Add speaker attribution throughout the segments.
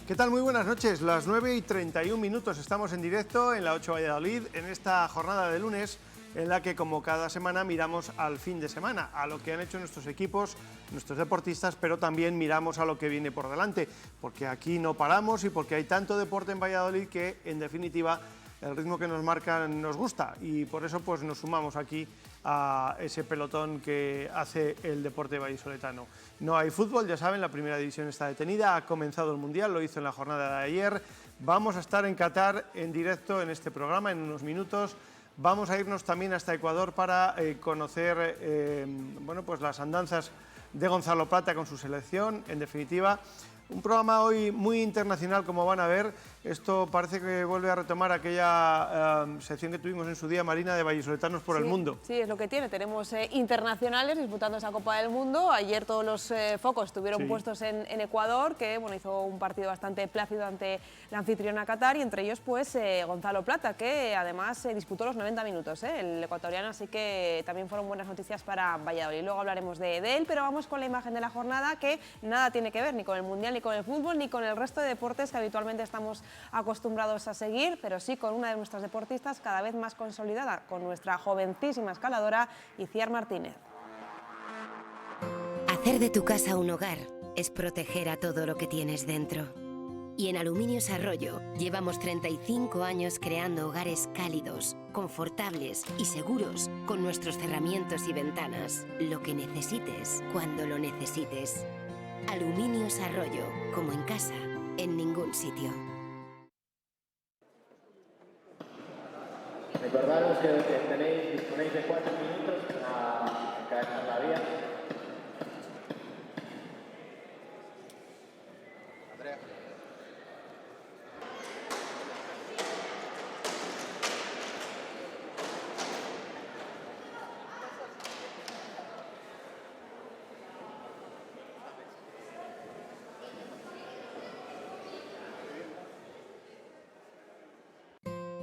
Speaker 1: ¿Qué tal? Muy buenas noches. Las 9:31 estamos en directo en la 8 Valladolid en esta jornada de lunes en la que, como cada semana, miramos al fin de semana, a lo que han hecho nuestros equipos, nuestros deportistas, pero también miramos a lo que viene por delante, porque aquí no paramos y porque hay tanto deporte en Valladolid que, en definitiva, el ritmo que nos marcan nos gusta y por eso pues nos sumamos aquí a ese pelotón que hace el deporte vallisoletano. No hay fútbol, ya saben, la primera división está detenida, ha comenzado el Mundial, lo hizo en la jornada de ayer. Vamos a estar en Qatar en directo en este programa en unos minutos. Vamos a irnos también hasta Ecuador para conocer bueno, pues las andanzas de Gonzalo Plata con su selección, en definitiva. Un programa hoy muy internacional, como van a ver. Esto parece que vuelve a retomar aquella sección que tuvimos en su día, Marina, de vallisoletanos por el mundo.
Speaker 2: Sí, es lo que tiene. Tenemos internacionales disputando esa Copa del Mundo. Ayer todos los focos estuvieron puestos en Ecuador, que bueno, hizo un partido bastante plácido ante la anfitriona Qatar, y entre ellos pues Gonzalo Plata, que además disputó los 90 minutos, el ecuatoriano, así que también fueron buenas noticias para Valladolid. Luego hablaremos de él, pero vamos con la imagen de la jornada, que nada tiene que ver ni con el Mundial, ni con el fútbol, ni con el resto de deportes que habitualmente estamos acostumbrados a seguir, pero sí con una de nuestras deportistas cada vez más consolidada, con nuestra jovencísima escaladora Itziar Martínez.
Speaker 3: Hacer de tu casa un hogar es proteger a todo lo que tienes dentro. Y en Aluminios Arroyo llevamos 35 años creando hogares cálidos, confortables y seguros con nuestros cerramientos y ventanas. Lo que necesites, cuando lo necesites. Aluminios Arroyo, como en casa, en ningún sitio.
Speaker 4: Recordaros que disponéis de 4 minutos para caer en la vía. Andrea.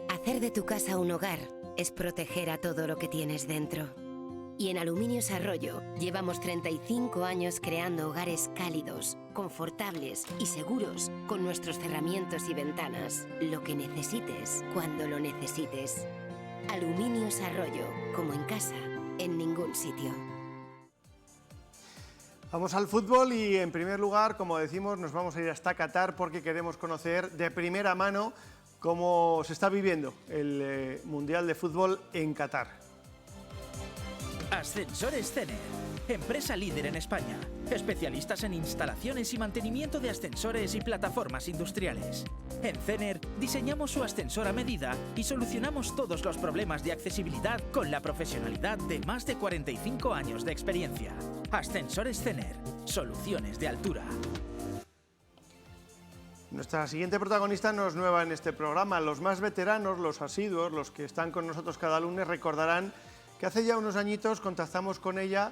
Speaker 3: Hacer de tu casa un hogar es proteger a todo lo que tienes dentro. Y en Aluminios Arroyo llevamos 35 años creando hogares cálidos, confortables y seguros con nuestros cerramientos y ventanas. Lo que necesites, cuando lo necesites. Aluminios Arroyo, como en casa, en ningún sitio.
Speaker 1: Vamos al fútbol y, en primer lugar, como decimos, nos vamos a ir hasta Qatar porque queremos conocer de primera mano cómo se está viviendo el Mundial de Fútbol en Qatar.
Speaker 5: Ascensores Cener, empresa líder en España, especialistas en instalaciones y mantenimiento de ascensores y plataformas industriales. En Cener diseñamos su ascensor a medida y solucionamos todos los problemas de accesibilidad con la profesionalidad de más de 45 años de experiencia. Ascensores Cener, soluciones de altura.
Speaker 1: Nuestra siguiente protagonista no es nueva en este programa. Los más veteranos, los asiduos, los que están con nosotros cada lunes, recordarán que hace ya unos añitos contactamos con ella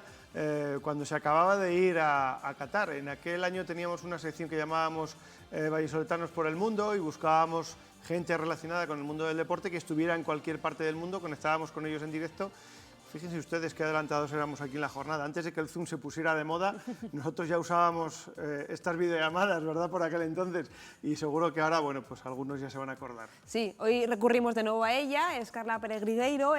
Speaker 1: cuando se acababa de ir a Qatar. En aquel año teníamos una sección que llamábamos Vallisoletanos por el Mundo y buscábamos gente relacionada con el mundo del deporte que estuviera en cualquier parte del mundo, conectábamos con ellos en directo. Fíjense ustedes qué adelantados éramos aquí en la jornada. Antes de que el Zoom se pusiera de moda, nosotros ya usábamos estas videollamadas, ¿verdad?, por aquel entonces. Y seguro que ahora, bueno, pues algunos ya se van a acordar.
Speaker 2: Sí, hoy recurrimos de nuevo a ella, es Carla Peregrigueiro,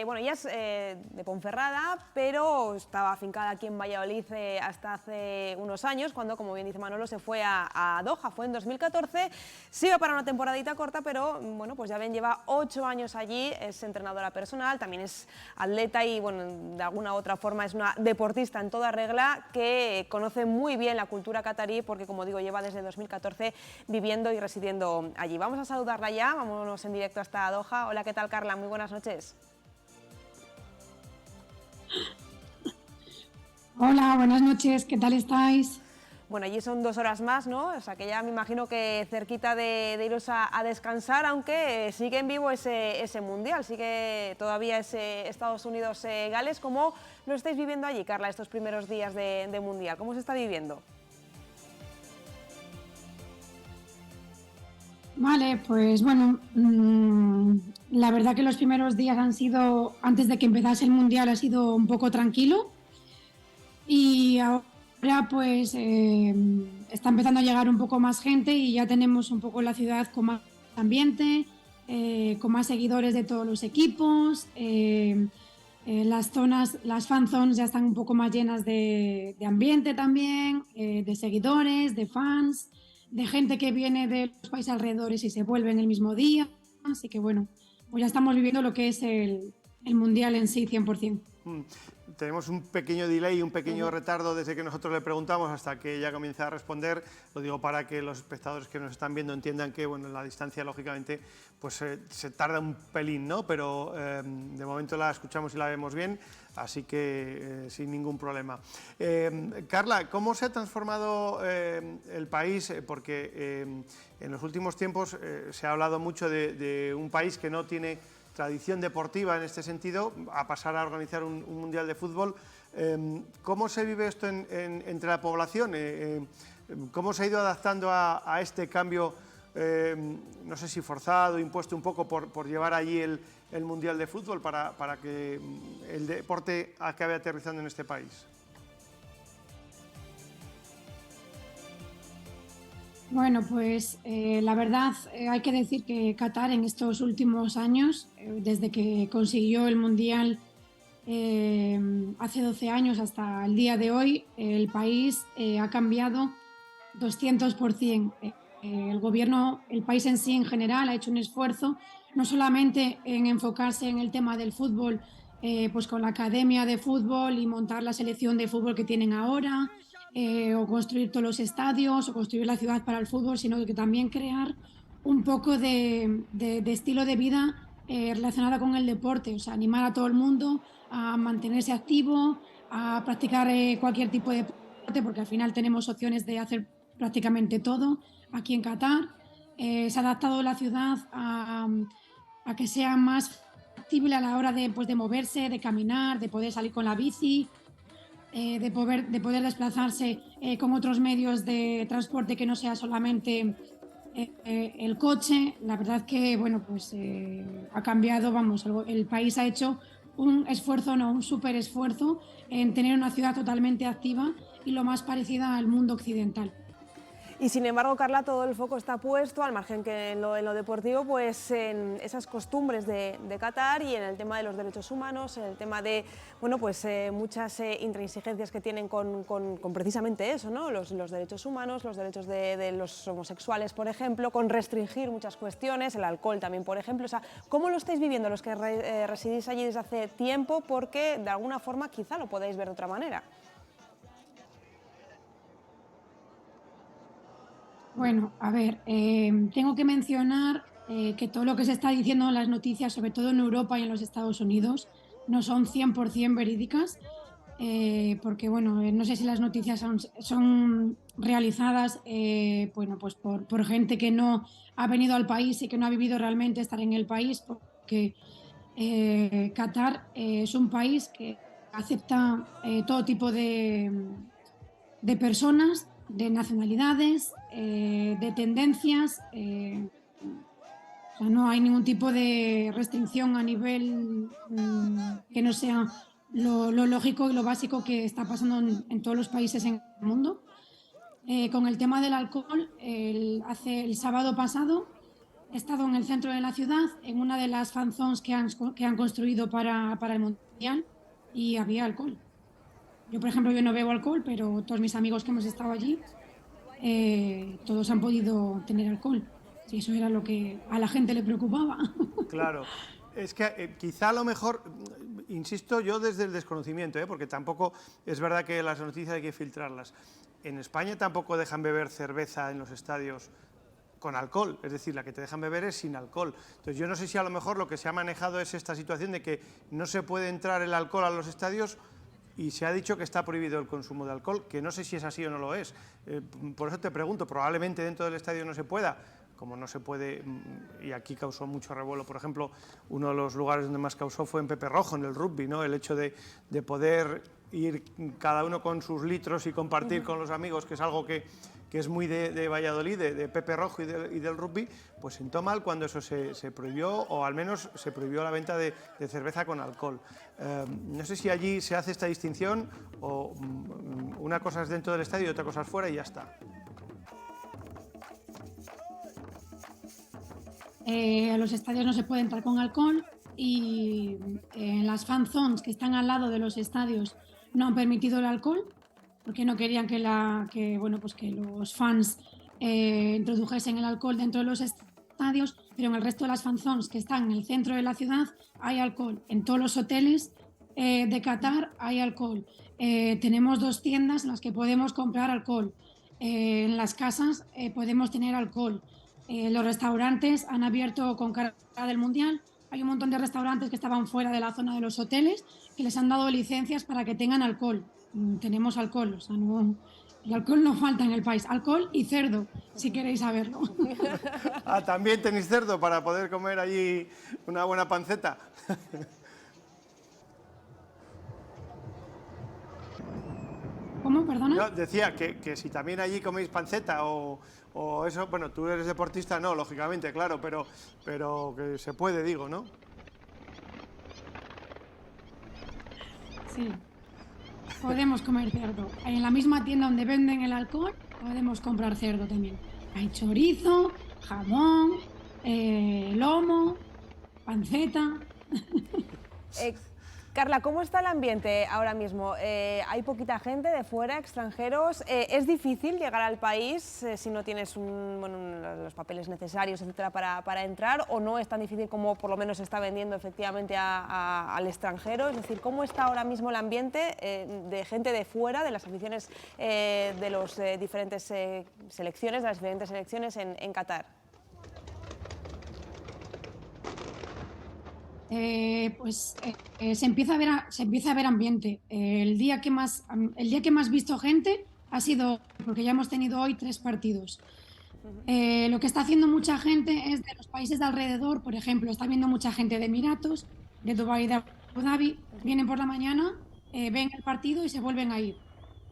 Speaker 2: bueno, ella es de Ponferrada, pero estaba afincada aquí en Valladolid hasta hace unos años, cuando, como bien dice Manolo, se fue a Doha, fue en 2014, se iba para una temporadita corta, pero bueno, pues ya ven, lleva 8 años allí, es entrenadora personal, también es atleta y, bueno, de alguna u otra forma es una deportista en toda regla que conoce muy bien la cultura catarí porque, como digo, lleva desde 2014 viviendo y residiendo allí. Vamos a saludarla ya, vámonos en directo hasta Doha. Hola, ¿qué tal, Carla? Muy buenas noches.
Speaker 6: Hola, buenas noches, ¿qué tal estáis?
Speaker 2: Bueno, allí son 2 horas más, ¿no? O sea que ya me imagino que cerquita de iros a descansar, aunque sigue en vivo ese Mundial, sigue todavía ese Estados Unidos-Gales. ¿Cómo lo estáis viviendo allí, Carla, estos primeros días de Mundial? ¿Cómo se está viviendo?
Speaker 6: Vale, pues bueno, la verdad que los primeros días han sido, antes de que empezase el Mundial, ha sido un poco tranquilo y ahora pues está empezando a llegar un poco más gente y ya tenemos un poco la ciudad con más ambiente, con más seguidores de todos los equipos. Las zonas, las fan zones ya están un poco más llenas de ambiente también, de seguidores, de fans, de gente que viene de los países alrededores y se vuelve en el mismo día. Así que bueno, pues ya estamos viviendo lo que es el Mundial en sí, 100%.
Speaker 1: Tenemos un pequeño delay, un pequeño retardo desde que nosotros le preguntamos hasta que ella comienza a responder. Lo digo para que los espectadores que nos están viendo entiendan que bueno, la distancia, lógicamente, pues se tarda un pelín, ¿no? Pero de momento la escuchamos y la vemos bien, así que sin ningún problema. Carla, ¿cómo se ha transformado el país? Porque en los últimos tiempos se ha hablado mucho de un país que no tiene tradición deportiva en este sentido, a pasar a organizar un mundial de fútbol. ¿Cómo se vive esto entre la población? ¿Cómo se ha ido adaptando a este cambio, no sé si forzado, impuesto un poco por llevar allí el mundial de fútbol para que el deporte acabe aterrizando en este país?
Speaker 6: Bueno, pues la verdad hay que decir que Qatar en estos últimos años, desde que consiguió el Mundial hace 12 años hasta el día de hoy, el país ha cambiado 200%. El gobierno, el país en sí en general ha hecho un esfuerzo, no solamente en enfocarse en el tema del fútbol, pues con la academia de fútbol y montar la selección de fútbol que tienen ahora, o construir todos los estadios, o construir la ciudad para el fútbol, sino que también crear un poco de estilo de vida relacionado con el deporte, o sea, animar a todo el mundo a mantenerse activo, a practicar cualquier tipo de deporte, porque al final tenemos opciones de hacer prácticamente todo aquí en Qatar. Se ha adaptado la ciudad a que sea más factible a la hora de moverse, de caminar, de poder salir con la bici, de poder desplazarse con otros medios de transporte que no sea solamente el coche. La verdad que bueno, pues ha cambiado, vamos, el país ha hecho un esfuerzo, no, un súper esfuerzo en tener una ciudad totalmente activa y lo más parecida al mundo occidental.
Speaker 2: Y sin embargo, Carla, todo el foco está puesto, al margen que en lo deportivo, pues en esas costumbres de Qatar y en el tema de los derechos humanos, en el tema de, bueno, pues muchas intransigencias que tienen con precisamente eso, ¿no? Los derechos humanos, los derechos de los homosexuales, por ejemplo, con restringir muchas cuestiones, el alcohol también, por ejemplo. O sea, ¿cómo lo estáis viviendo los que residís allí desde hace tiempo? Porque de alguna forma quizá lo podáis ver de otra manera.
Speaker 6: Bueno, a ver, tengo que mencionar que todo lo que se está diciendo en las noticias, sobre todo en Europa y en los Estados Unidos, no son 100% verídicas, porque bueno, no sé si las noticias son realizadas bueno, pues por gente que no ha venido al país y que no ha vivido realmente estar en el país, porque Qatar es un país que acepta todo tipo de personas, de nacionalidades, de tendencias. O sea, no hay ningún tipo de restricción a nivel que no sea lo lógico y lo básico que está pasando en todos los países en el mundo. Con el tema del alcohol, el sábado pasado he estado en el centro de la ciudad, en una de las fan zones que han construido para el Mundial, y había alcohol. Yo, por ejemplo, yo no bebo alcohol, pero todos mis amigos que hemos estado allí, todos han podido tener alcohol. Si eso era lo que a la gente le preocupaba.
Speaker 1: Claro, es que quizá a lo mejor, insisto yo desde el desconocimiento, porque tampoco es verdad que las noticias hay que filtrarlas. En España tampoco dejan beber cerveza en los estadios con alcohol, es decir, la que te dejan beber es sin alcohol. Entonces yo no sé si a lo mejor lo que se ha manejado es esta situación de que no se puede entrar el alcohol a los estadios y se ha dicho que está prohibido el consumo de alcohol, que no sé si es así o no lo es. Por eso te pregunto, probablemente dentro del estadio no se pueda, como no se puede, y aquí causó mucho revuelo, por ejemplo, uno de los lugares donde más causó fue en Pepe Rojo, en el rugby, ¿no? El hecho de poder ir cada uno con sus litros y compartir con los amigos, que es algo que es muy de Valladolid, de Pepe Rojo y del rugby, pues sentó mal cuando eso se prohibió, o al menos se prohibió la venta de cerveza con alcohol. No sé si allí se hace esta distinción, o una cosa es dentro del estadio y otra cosa es fuera y ya está.
Speaker 6: A los estadios no se puede entrar con alcohol y en las fan zones que están al lado de los estadios no han permitido el alcohol porque no querían que los fans introdujesen el alcohol dentro de los estadios, pero en el resto de las fan zones que están en el centro de la ciudad hay alcohol. En todos los hoteles de Qatar hay alcohol. Tenemos 2 tiendas en las que podemos comprar alcohol. En las casas podemos tener alcohol. Los restaurantes han abierto con carga del Mundial. Hay un montón de restaurantes que estaban fuera de la zona de los hoteles que les han dado licencias para que tengan alcohol. Tenemos alcohol, o sea, el alcohol no falta en el país. Alcohol y cerdo, si queréis saberlo.
Speaker 1: ¿También tenéis cerdo para poder comer allí una buena panceta?
Speaker 6: ¿Cómo? Perdona.
Speaker 1: Yo decía que si también allí coméis panceta o eso, bueno, tú eres deportista, no, lógicamente, claro, pero que se puede, digo, ¿no?
Speaker 6: Sí, podemos comer cerdo. En la misma tienda donde venden el alcohol, podemos comprar cerdo también. Hay chorizo, jamón, lomo, panceta.
Speaker 2: Carla, ¿cómo está el ambiente ahora mismo? ¿Hay poquita gente de fuera, extranjeros? ¿Es difícil llegar al país si no tienes los papeles necesarios, etcétera, para entrar? ¿O no es tan difícil como por lo menos se está vendiendo efectivamente al extranjero? Es decir, ¿cómo está ahora mismo el ambiente de gente de fuera, de las aficiones de las diferentes selecciones en Qatar?
Speaker 6: Se empieza a ver ambiente. El día que más visto gente ha sido, porque ya hemos tenido hoy 3 partidos. Lo que está haciendo mucha gente es de los países de alrededor, por ejemplo, está viendo mucha gente de Emiratos, de Dubái, de Abu Dhabi, vienen por la mañana, ven el partido y se vuelven a ir.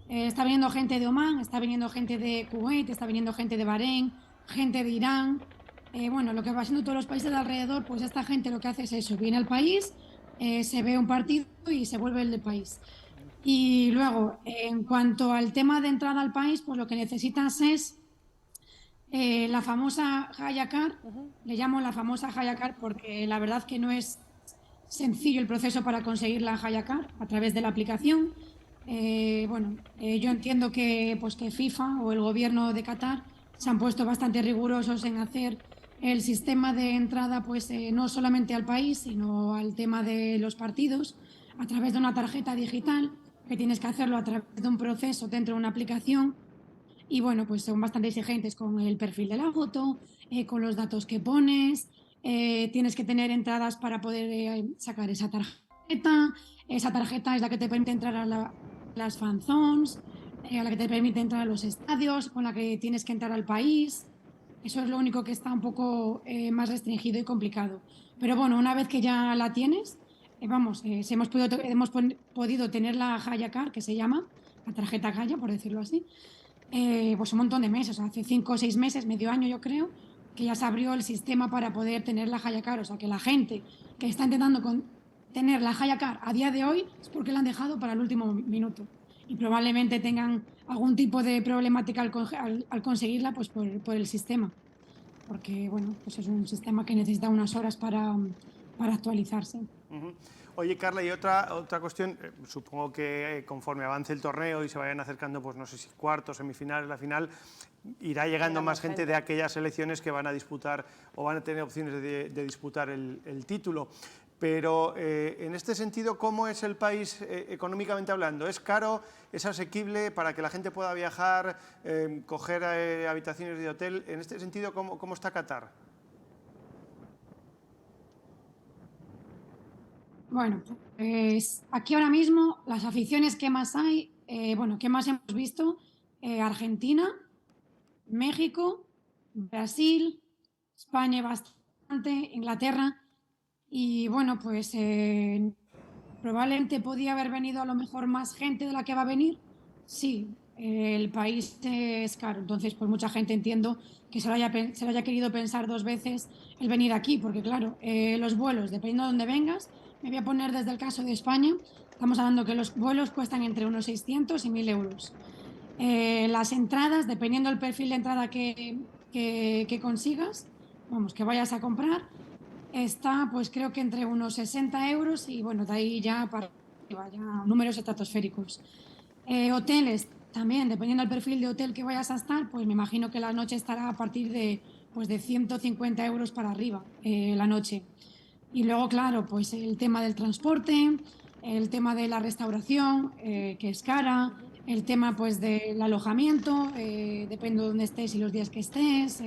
Speaker 6: Está viniendo gente de Omán, está viniendo gente de Kuwait, está viniendo gente de Bahrein, gente de Irán. Lo que va siendo todos los países de alrededor, pues esta gente lo que hace es eso, viene al país, se ve un partido y se vuelve el del país. Y luego, en cuanto al tema de entrada al país, pues lo que necesitas es la famosa Hayakar. Le llamo la famosa Hayakar porque la verdad que no es sencillo el proceso para conseguir la Hayakar a través de la aplicación. Yo entiendo que FIFA o el gobierno de Qatar se han puesto bastante rigurosos en hacer el sistema de entrada, no solamente al país, sino al tema de los partidos, a través de una tarjeta digital, que tienes que hacerlo a través de un proceso dentro de una aplicación. Y son bastante exigentes con el perfil de la foto, con los datos que pones, tienes que tener entradas para poder sacar esa tarjeta. Esa tarjeta es la que te permite entrar a las fan zones, a la que te permite entrar a los estadios, con la que tienes que entrar al país. Eso es lo único que está un poco más restringido y complicado. Pero bueno, una vez que ya la tienes, si hemos podido tener la Hayakar, que se llama, la tarjeta Haya, por decirlo así, un montón de meses, hace 5 o 6 meses, medio año yo creo, que ya se abrió el sistema para poder tener la Hayakar. O sea, que la gente que está intentando tener la Hayakar a día de hoy es porque la han dejado para el último minuto. Y probablemente tengan algún tipo de problemática al conseguirla por el sistema. Porque, es un sistema que necesita unas horas para actualizarse.
Speaker 1: Oye, Carla, y otra cuestión, supongo que conforme avance el torneo y se vayan acercando, no sé si cuartos, semifinales, la final, irá llegando más gente de aquellas selecciones que van a disputar o van a tener opciones de disputar el título. Pero en este sentido, ¿cómo es el país económicamente hablando? ¿Es caro? ¿Es asequible para que la gente pueda viajar, coger habitaciones de hotel? En este sentido, ¿cómo está Qatar?
Speaker 6: Aquí ahora mismo las aficiones que más hay, que más hemos visto, Argentina, México, Brasil, España bastante, Inglaterra. Y probablemente podía haber venido a lo mejor más gente de la que va a venir. Sí, el país es caro, entonces mucha gente entiendo que se lo haya querido pensar 2 veces el venir aquí, porque claro, los vuelos, dependiendo de dónde vengas, me voy a poner desde el caso de España, estamos hablando que los vuelos cuestan entre unos 600 y 1.000 euros. Las entradas, dependiendo del perfil de entrada que consigas, vamos, que vayas a comprar, está pues creo que entre unos 60 euros y bueno, de ahí ya para arriba, ya números estratosféricos. Hoteles también, dependiendo del perfil de hotel que vayas a estar, pues me imagino que la noche estará a partir de, pues de 150 euros para arriba la noche. Y luego, claro, pues el tema del transporte, el tema de la restauración, que es cara, el tema pues del alojamiento, depende de dónde estés y los días que estés.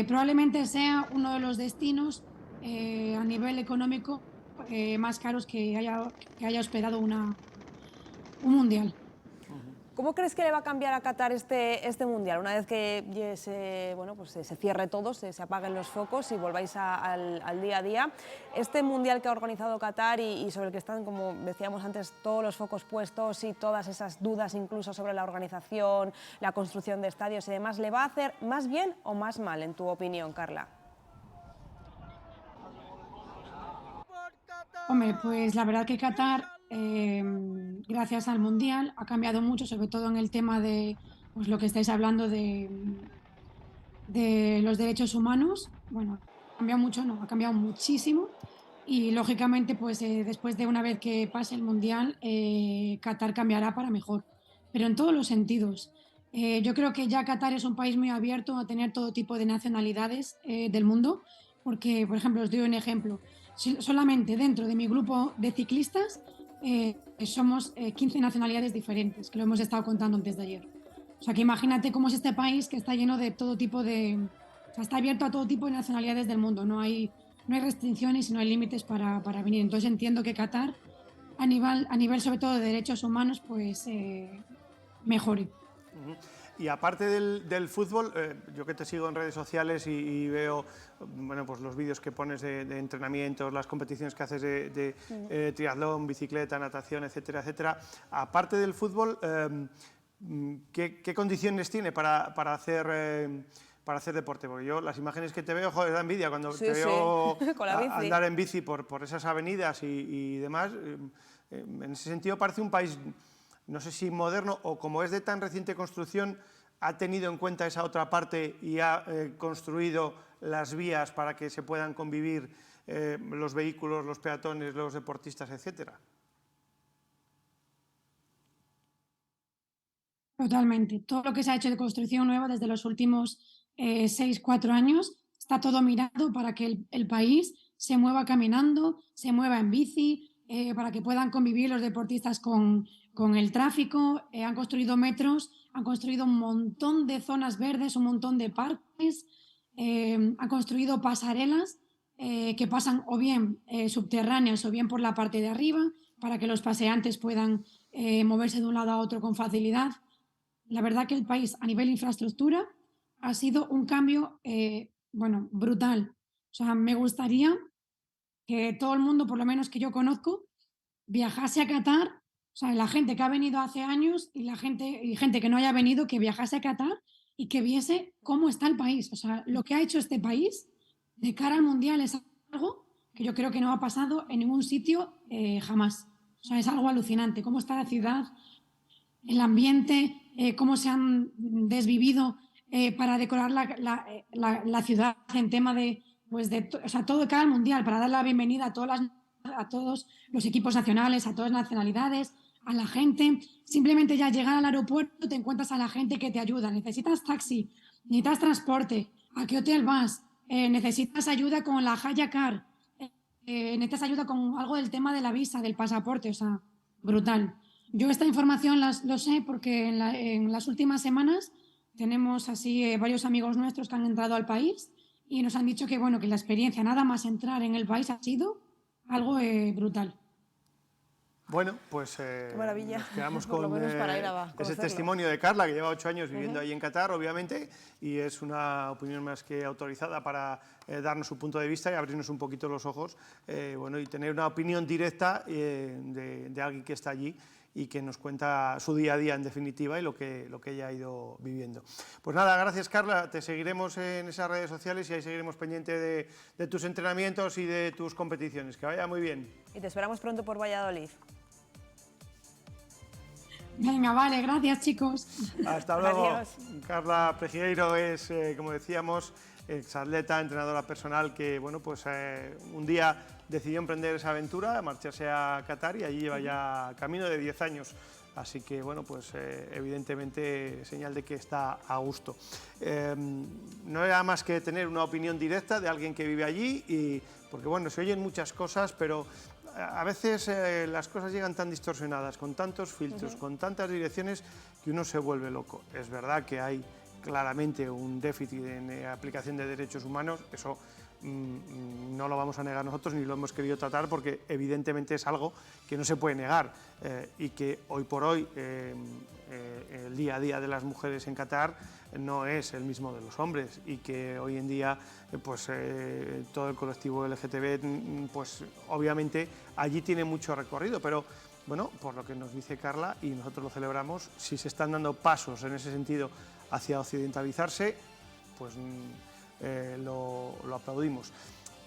Speaker 6: Probablemente sea uno de los destinos a nivel económico más caros que haya hospedado un mundial.
Speaker 2: ¿Cómo crees que le va a cambiar a Qatar este mundial? Una vez que se cierre todo, se apaguen los focos y volváis al día a día. Este mundial que ha organizado Qatar y sobre el que están, como decíamos antes, todos los focos puestos y todas esas dudas incluso sobre la organización, la construcción de estadios y demás, ¿le va a hacer más bien o más mal, en tu opinión, Carla?
Speaker 6: Hombre, pues la verdad que Qatar, gracias al Mundial, ha cambiado mucho, sobre todo en el tema de pues, lo que estáis hablando de los derechos humanos. Bueno, ha cambiado mucho, no, ha cambiado muchísimo. Y lógicamente, pues después de una vez que pase el Mundial, Qatar cambiará para mejor, pero en todos los sentidos. Yo creo que ya Qatar es un país muy abierto a tener todo tipo de nacionalidades del mundo, porque, por ejemplo, os doy un ejemplo. Solamente dentro de mi grupo de ciclistas somos 15 nacionalidades diferentes, que lo hemos estado contando antes de ayer. O sea, que imagínate cómo es este país que está lleno de todo tipo de... O sea, está abierto a todo tipo de nacionalidades del mundo. No hay restricciones y no hay límites para venir. Entonces entiendo que Qatar, a nivel sobre todo de derechos humanos, pues mejore.
Speaker 1: Y aparte del fútbol, yo que te sigo en redes sociales y veo bueno, pues los vídeos que pones de entrenamientos, las competiciones que haces de triatlón, bicicleta, natación, etcétera, etcétera. Aparte del fútbol, ¿qué condiciones tiene para hacer deporte? Porque yo las imágenes que te veo, joder, da envidia cuando te veo andar en bici por esas avenidas y demás. En ese sentido parece un país, no sé si moderno o como es de tan reciente construcción, ha tenido en cuenta esa otra parte y ha construido las vías para que se puedan convivir los vehículos, los peatones, los deportistas, etcétera.
Speaker 6: Totalmente. Todo lo que se ha hecho de construcción nueva desde los últimos 6-4 años está todo mirado para que el país se mueva caminando, se mueva en bici, para que puedan convivir los deportistas con el tráfico. Han construido metros, han construido un montón de zonas verdes, un montón de parques, han construido pasarelas que pasan o bien subterráneas o bien por la parte de arriba para que los paseantes puedan moverse de un lado a otro con facilidad. La verdad que el país a nivel infraestructura ha sido un cambio brutal. O sea, me gustaría que todo el mundo, por lo menos que yo conozco, viajase a Qatar, o sea, la gente que ha venido hace años y gente que no haya venido, que viajase a Qatar y que viese cómo está el país. O sea, lo que ha hecho este país de cara al Mundial es algo que yo creo que no ha pasado en ningún sitio jamás. O sea, es algo alucinante, cómo está la ciudad, el ambiente, cómo se han desvivido para decorar la ciudad en tema de todo de cara al Mundial, para dar la bienvenida a todos los equipos nacionales, a todas las nacionalidades, a la gente. Simplemente ya llegar al aeropuerto te encuentras a la gente que te ayuda. Necesitas taxi, necesitas transporte, ¿a qué hotel vas? Necesitas ayuda con la Haya Car, necesitas ayuda con algo del tema de la visa, del pasaporte, o sea, brutal. Yo esta información lo sé porque en las últimas semanas tenemos así varios amigos nuestros que han entrado al país y nos han dicho que, bueno, que la experiencia, nada más entrar en el país, ha sido algo brutal.
Speaker 1: Bueno, pues nos quedamos con ese testimonio de Carla, que lleva 8 años viviendo ahí en Qatar, obviamente, y es una opinión más que autorizada para darnos su punto de vista y abrirnos un poquito los ojos, y tener una opinión directa de alguien que está allí y que nos cuenta su día a día, en definitiva, y lo que ella ha ido viviendo. Pues nada, gracias, Carla, te seguiremos en esas redes sociales y ahí seguiremos pendiente de tus entrenamientos y de tus competiciones. Que vaya muy bien.
Speaker 2: Y te esperamos pronto por Valladolid.
Speaker 6: Venga, vale, gracias, chicos.
Speaker 1: Hasta luego.
Speaker 2: Adiós.
Speaker 1: Carla Pregieiro es, como decíamos, exatleta, entrenadora personal, que bueno, pues un día decidió emprender esa aventura, marcharse a Qatar y allí lleva ya camino de 10 años. Así que, bueno, pues evidentemente señal de que está a gusto. No era más que tener una opinión directa de alguien que vive allí, porque, bueno, se oyen muchas cosas, pero a veces las cosas llegan tan distorsionadas, con tantos filtros, con tantas direcciones, que uno se vuelve loco. Es verdad que hay claramente un déficit en aplicación de derechos humanos, eso no lo vamos a negar nosotros ni lo hemos querido tratar, porque evidentemente es algo que no se puede negar y que hoy por hoy el día a día de las mujeres en Qatar no es el mismo de los hombres, y que hoy en día pues todo el colectivo LGTB pues obviamente allí tiene mucho recorrido, pero bueno, por lo que nos dice Carla, y nosotros lo celebramos, si se están dando pasos en ese sentido hacia occidentalizarse, pues lo aplaudimos.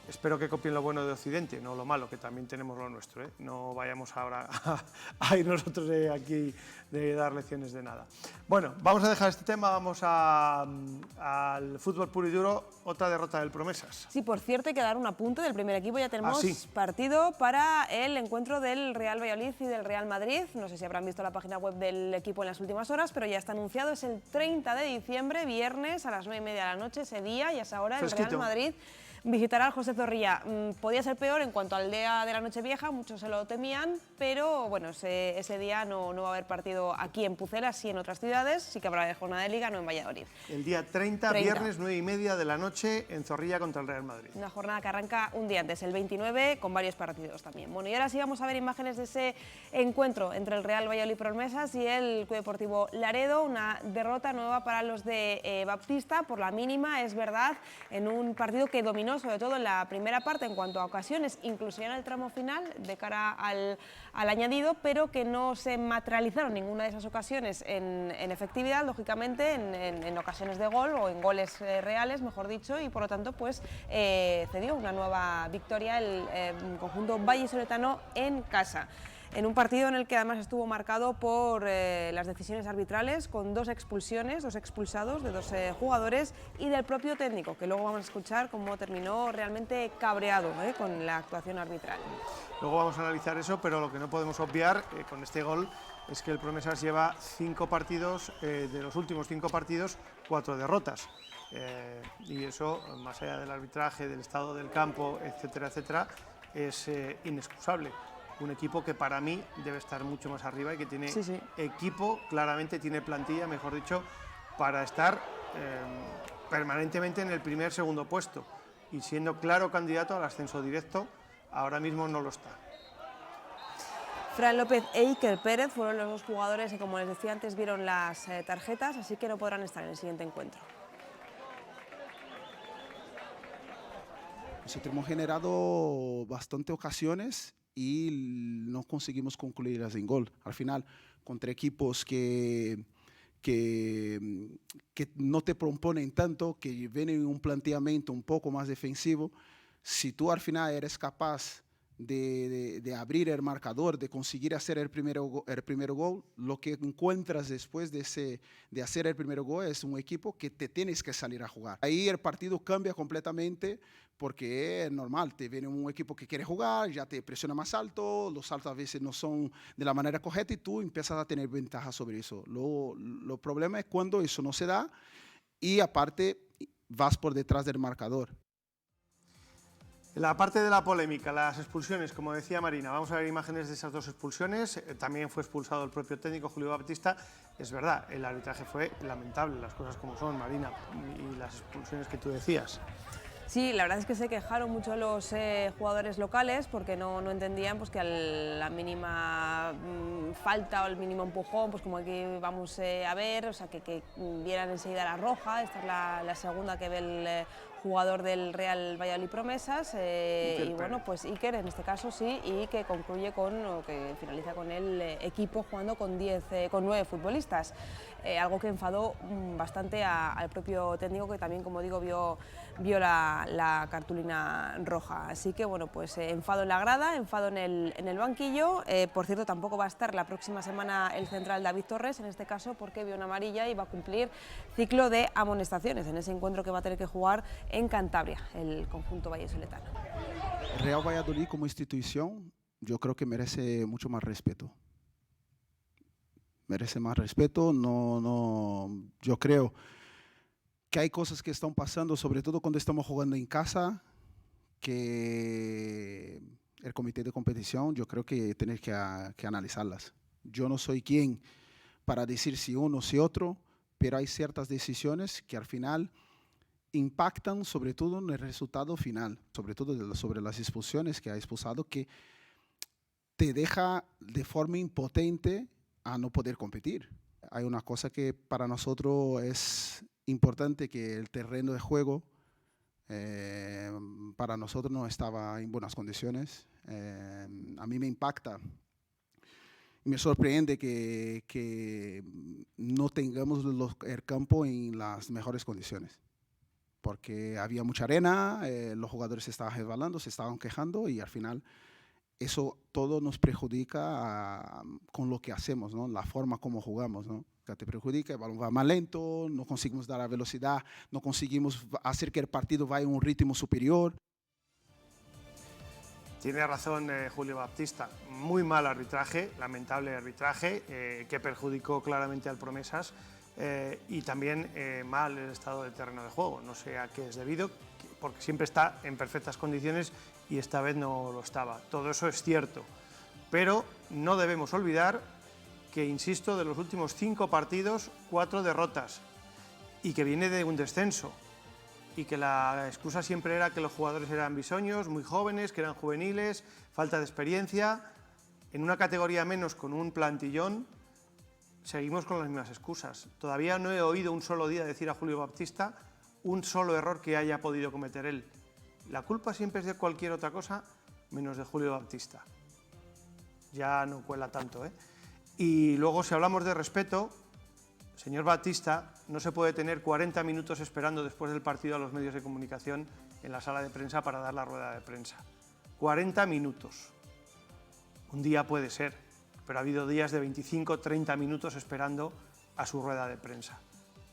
Speaker 1: Espero que copien lo bueno de Occidente, no lo malo, que también tenemos lo nuestro, ¿eh? No vayamos ahora a ir nosotros aquí de dar lecciones de nada. Bueno, vamos a dejar este tema, vamos al fútbol puro y duro, otra derrota del Promesas.
Speaker 2: Sí, por cierto, hay que dar un apunte del primer equipo, ya tenemos partido para el encuentro del Real Valladolid y del Real Madrid. No sé si habrán visto la página web del equipo en las últimas horas, pero ya está anunciado, es el 30 de diciembre, viernes a las 9:30 de la noche, ese día y a esa hora el Real Madrid visitará al José Zorrilla. Podía ser peor en cuanto al día de la Nochevieja, muchos se lo temían, pero bueno, ese día no va a haber partido aquí en Pucela, sí en otras ciudades, sí que habrá jornada de Liga, no en Valladolid.
Speaker 1: El día 30, viernes 9:30 de la noche en Zorrilla contra el Real Madrid.
Speaker 2: Una jornada que arranca un día antes, el 29, con varios partidos también. Bueno, y ahora sí vamos a ver imágenes de ese encuentro entre el Real Valladolid Promesas y el Club Deportivo Laredo, una derrota nueva para los de Baptista, por la mínima, es verdad, en un partido que dominó sobre todo en la primera parte en cuanto a ocasiones, incluso ya en el tramo final de cara al añadido, pero que no se materializaron ninguna de esas ocasiones en efectividad, lógicamente en ocasiones de gol o en goles reales, mejor dicho, y por lo tanto pues cedió una nueva victoria el conjunto vallisoletano en casa. En un partido en el que además estuvo marcado por las decisiones arbitrales, con dos expulsiones, dos expulsados de dos jugadores y del propio técnico, que luego vamos a escuchar cómo terminó realmente cabreado con la actuación arbitral.
Speaker 1: Luego vamos a analizar eso, pero lo que no podemos obviar con este gol es que el Promesas lleva 5 partidos, de los últimos 5 partidos, 4 derrotas. Y eso, más allá del arbitraje, del estado del campo, etcétera, etcétera, es inexcusable. Un equipo que para mí debe estar mucho más arriba y que tiene equipo, claramente tiene plantilla, mejor dicho, para estar permanentemente en el primer, segundo puesto, y siendo claro candidato al ascenso directo, ahora mismo no lo está.
Speaker 2: Fran López e Iker Pérez fueron los dos jugadores que, como les decía antes, vieron las tarjetas, así que no podrán estar en el siguiente encuentro.
Speaker 7: Nosotros hemos generado bastantes ocasiones y no conseguimos concluirlas en gol. Al final, contra equipos que no te proponen tanto, que vienen en un planteamiento un poco más defensivo, si tú al final eres capaz de abrir el marcador, de conseguir hacer el primer gol, lo que encuentras después de hacer el primer gol es un equipo que te tienes que salir a jugar. Ahí el partido cambia completamente, porque es normal, te viene un equipo que quiere jugar, ya te presiona más alto, los saltos a veces no son de la manera correcta y tú empiezas a tener ventaja sobre eso. Lo problema es cuando eso no se da y aparte vas por detrás del marcador.
Speaker 1: La parte de la polémica, las expulsiones, como decía Marina, vamos a ver imágenes de esas dos expulsiones. También fue expulsado el propio técnico Julio Baptista. Es verdad, el arbitraje fue lamentable, las cosas como son, Marina, y las expulsiones que tú decías.
Speaker 2: Sí, la verdad es que se quejaron mucho los jugadores locales porque no entendían pues, que a la mínima falta o el mínimo empujón, pues como aquí vamos a ver, o sea, que vieran enseguida la roja. Esta es la segunda que ve el jugador del Real Valladolid Promesas, y bueno, pues Iker en este caso sí, y que concluye o que finaliza con el equipo jugando con 9 futbolistas, algo que enfadó bastante al propio técnico, que también, como digo, vio la cartulina roja. Así que bueno, pues enfado en la grada, enfado en el banquillo. Por cierto, tampoco va a estar la próxima semana el central David Torres, en este caso porque vio una amarilla y va a cumplir ciclo de amonestaciones en ese encuentro que va a tener que jugar en Cantabria, el conjunto vallisoletano.
Speaker 7: Real Valladolid como institución, yo creo que merece mucho más respeto. Merece más respeto. Yo creo que hay cosas que están pasando, sobre todo cuando estamos jugando en casa, que el comité de competición, yo creo que tiene que analizarlas. Yo no soy quien para decir si uno o si otro, pero hay ciertas decisiones que al final impactan sobre todo en el resultado final, sobre todo sobre las expulsiones que ha expulsado, que te deja de forma impotente a no poder competir. Hay una cosa que para nosotros es importante, que el terreno de juego para nosotros no estaba en buenas condiciones. A mí me impacta y me sorprende que no tengamos el campo en las mejores condiciones, porque había mucha arena, los jugadores se estaban resbalando, se estaban quejando, y al final eso todo nos perjudica con lo que hacemos, ¿no? La forma como jugamos, ¿no? Que te perjudica, el balón va más lento, no conseguimos dar la velocidad, no conseguimos hacer que el partido vaya a un ritmo superior.
Speaker 1: Tiene razón Julio Baptista, muy mal arbitraje, lamentable arbitraje, que perjudicó claramente al Promesas, y también mal el estado del terreno de juego. No sé a qué es debido, porque siempre está en perfectas condiciones y esta vez no lo estaba. Todo eso es cierto, pero no debemos olvidar que, insisto, de los últimos 5 partidos, 4 derrotas, y que viene de un descenso, y que la excusa siempre era que los jugadores eran bisoños, muy jóvenes, que eran juveniles, falta de experiencia. En una categoría menos, con un plantillón, seguimos con las mismas excusas. Todavía no he oído un solo día decir a Julio Baptista un solo error que haya podido cometer él. La culpa siempre es de cualquier otra cosa menos de Julio Baptista. Ya no cuela tanto, ¿eh? Y luego, si hablamos de respeto, señor Baptista, no se puede tener 40 minutos esperando después del partido a los medios de comunicación en la sala de prensa para dar la rueda de prensa. 40 minutos. Un día puede ser, pero ha habido días de 25, 30 minutos esperando a su rueda de prensa.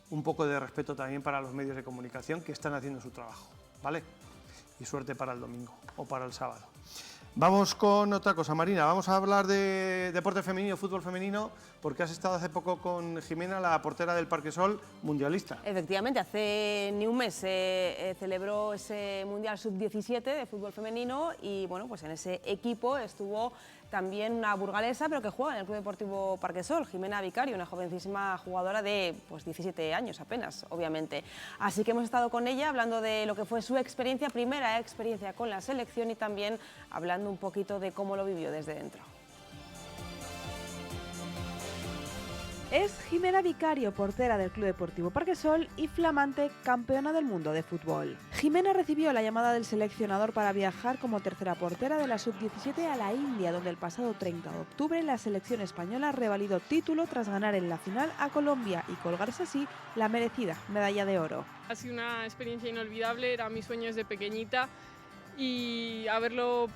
Speaker 1: Un poco de respeto también para los medios de comunicación que están haciendo su trabajo, ¿vale? Y suerte para el domingo o para el sábado. Vamos con otra cosa, Marina, vamos a hablar de deporte femenino, fútbol femenino, porque has estado hace poco con Jimena, la portera del Parquesol, mundialista.
Speaker 2: Efectivamente, hace ni un mes se celebró ese Mundial Sub-17 de fútbol femenino, y bueno, pues en ese equipo estuvo también una burgalesa, pero que juega en el Club Deportivo Parquesol, Jimena Vicario, una jovencísima jugadora de 17 años apenas, obviamente. Así que hemos estado con ella hablando de lo que fue su experiencia, primera experiencia con la selección, y también hablando un poquito de cómo lo vivió desde dentro. Es Jimena Vicario, portera del Club Deportivo Parquesol y flamante campeona del mundo de fútbol. Jimena recibió la llamada del seleccionador para viajar como tercera portera de la Sub-17 a la India, donde el pasado 30 de octubre la selección española revalidó título tras ganar en la final a Colombia y colgarse así la merecida medalla de oro.
Speaker 8: Ha sido una experiencia inolvidable, era mi sueño desde pequeñita, y haberlo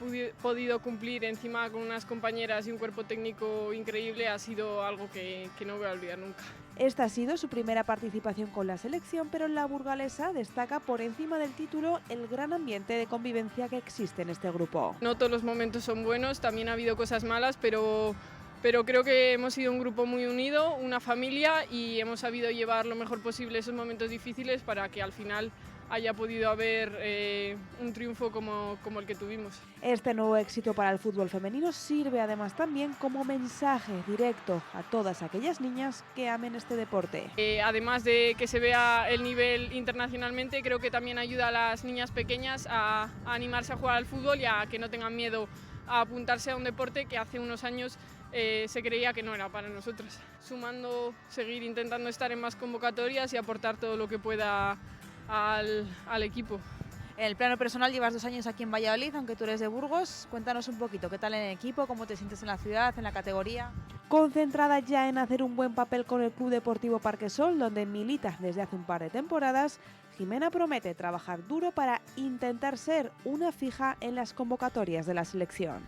Speaker 8: podido cumplir encima con unas compañeras y un cuerpo técnico increíble ha sido algo que no voy a olvidar nunca.
Speaker 2: Esta ha sido su primera participación con la selección, pero la burgalesa destaca por encima del título el gran ambiente de convivencia que existe en este grupo.
Speaker 8: No todos los momentos son buenos, también ha habido cosas malas, pero creo que hemos sido un grupo muy unido, una familia, y hemos sabido llevar lo mejor posible esos momentos difíciles para que al final haya podido haber un triunfo como el que tuvimos.
Speaker 2: Este nuevo éxito para el fútbol femenino sirve además también como mensaje directo a todas aquellas niñas que amen este deporte.
Speaker 8: Además de que se vea el nivel internacionalmente, creo que también ayuda a las niñas pequeñas a animarse a jugar al fútbol y a que no tengan miedo a apuntarse a un deporte que hace unos años se creía que no era para nosotras. Sumando, seguir intentando estar en más convocatorias y aportar todo lo que pueda al equipo.
Speaker 2: En el plano personal llevas 2 años aquí en Valladolid, aunque tú eres de Burgos. Cuéntanos un poquito, ¿qué tal en el equipo? ¿Cómo te sientes en la ciudad, en la categoría? Concentrada ya en hacer un buen papel con el Club Deportivo Parquesol, donde milita desde hace un par de temporadas, Jimena promete trabajar duro para intentar ser una fija en las convocatorias de la selección.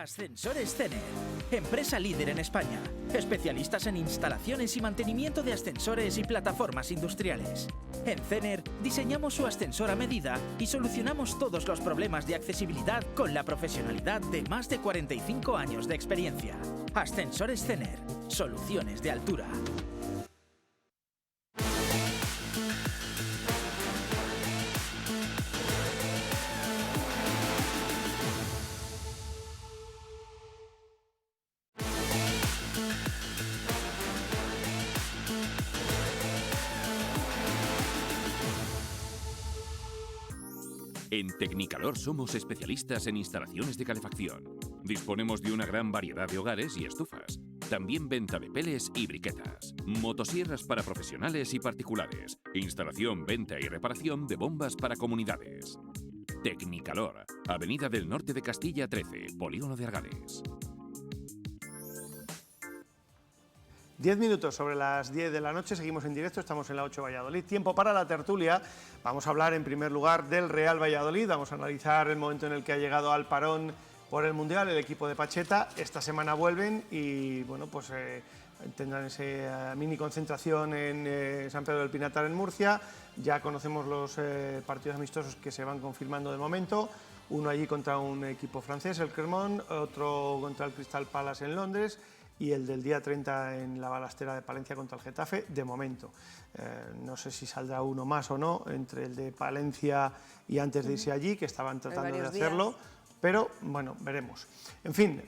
Speaker 5: Ascensores Cener, empresa líder en España, especialistas en instalaciones y mantenimiento de ascensores y plataformas industriales. En Cener diseñamos su ascensor a medida y solucionamos todos los problemas de accesibilidad con la profesionalidad de más de 45 años de experiencia. Ascensores Cener, soluciones de altura.
Speaker 9: En Tecnicalor somos especialistas en instalaciones de calefacción. Disponemos de una gran variedad de hogares y estufas. También venta de peles y briquetas. Motosierras para profesionales y particulares. Instalación, venta y reparación de bombas para comunidades. Tecnicalor, Avenida del Norte de Castilla 13, Polígono de Argales.
Speaker 1: 10 minutos sobre las 10 de la noche, seguimos en directo, estamos en la 8 Valladolid. Tiempo para la tertulia. Vamos a hablar en primer lugar del Real Valladolid, vamos a analizar el momento en el que ha llegado al parón por el Mundial el equipo de Pacheta. Esta semana vuelven y bueno, pues tendrán esa mini concentración en San Pedro del Pinatar en Murcia. Ya conocemos los partidos amistosos que se van confirmando de momento. Uno allí contra un equipo francés, el Clermont, otro contra el Crystal Palace en Londres, y el del día 30 en la Balastera de Palencia contra el Getafe, de momento. No sé si saldrá uno más o no, entre el de Palencia y antes de irse allí, que estaban tratando de hacerlo, pero bueno, veremos. En fin,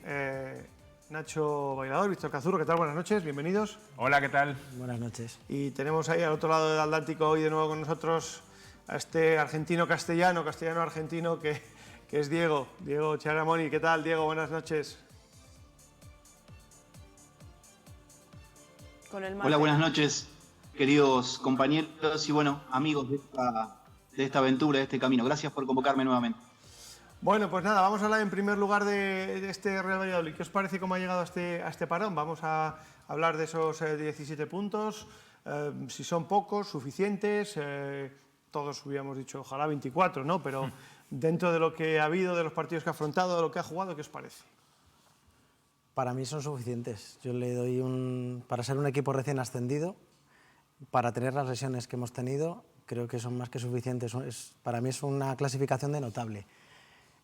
Speaker 1: Nacho Bailador, Víctor Cazurro, ¿qué tal? Buenas noches, bienvenidos.
Speaker 10: Hola, ¿qué tal?
Speaker 11: Buenas noches.
Speaker 1: Y tenemos ahí al otro lado del Atlántico hoy de nuevo con nosotros a este argentino-argentino que es Diego Chiaramoni. ¿Qué tal, Diego? Buenas noches.
Speaker 12: Hola, buenas noches, queridos compañeros y bueno, amigos de esta aventura, de este camino. Gracias por convocarme nuevamente.
Speaker 1: Bueno, pues nada, vamos a hablar en primer lugar de este Real Valladolid. ¿Qué os parece cómo ha llegado a este parón? Vamos a hablar de esos 17 puntos, si son pocos, suficientes, todos hubiéramos dicho ojalá 24, ¿no? Pero dentro de lo que ha habido, de los partidos que ha afrontado, de lo que ha jugado, ¿qué os parece?
Speaker 11: Para mí son suficientes. Yo le doy para ser un equipo recién ascendido, para tener las lesiones que hemos tenido, creo que son más que suficientes. Para mí es una clasificación de notable.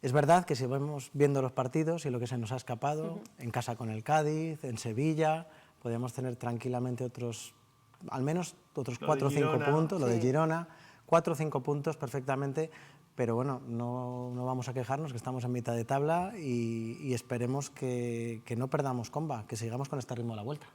Speaker 11: Es verdad que si vamos viendo los partidos y lo que se nos ha escapado, en casa con el Cádiz, en Sevilla, podríamos tener tranquilamente al menos otros 4 o 5 puntos, lo de Girona, 4 o 5 puntos perfectamente. Pero bueno, no vamos a quejarnos, que estamos en mitad de tabla y esperemos que no perdamos comba, que sigamos con este ritmo a la vuelta.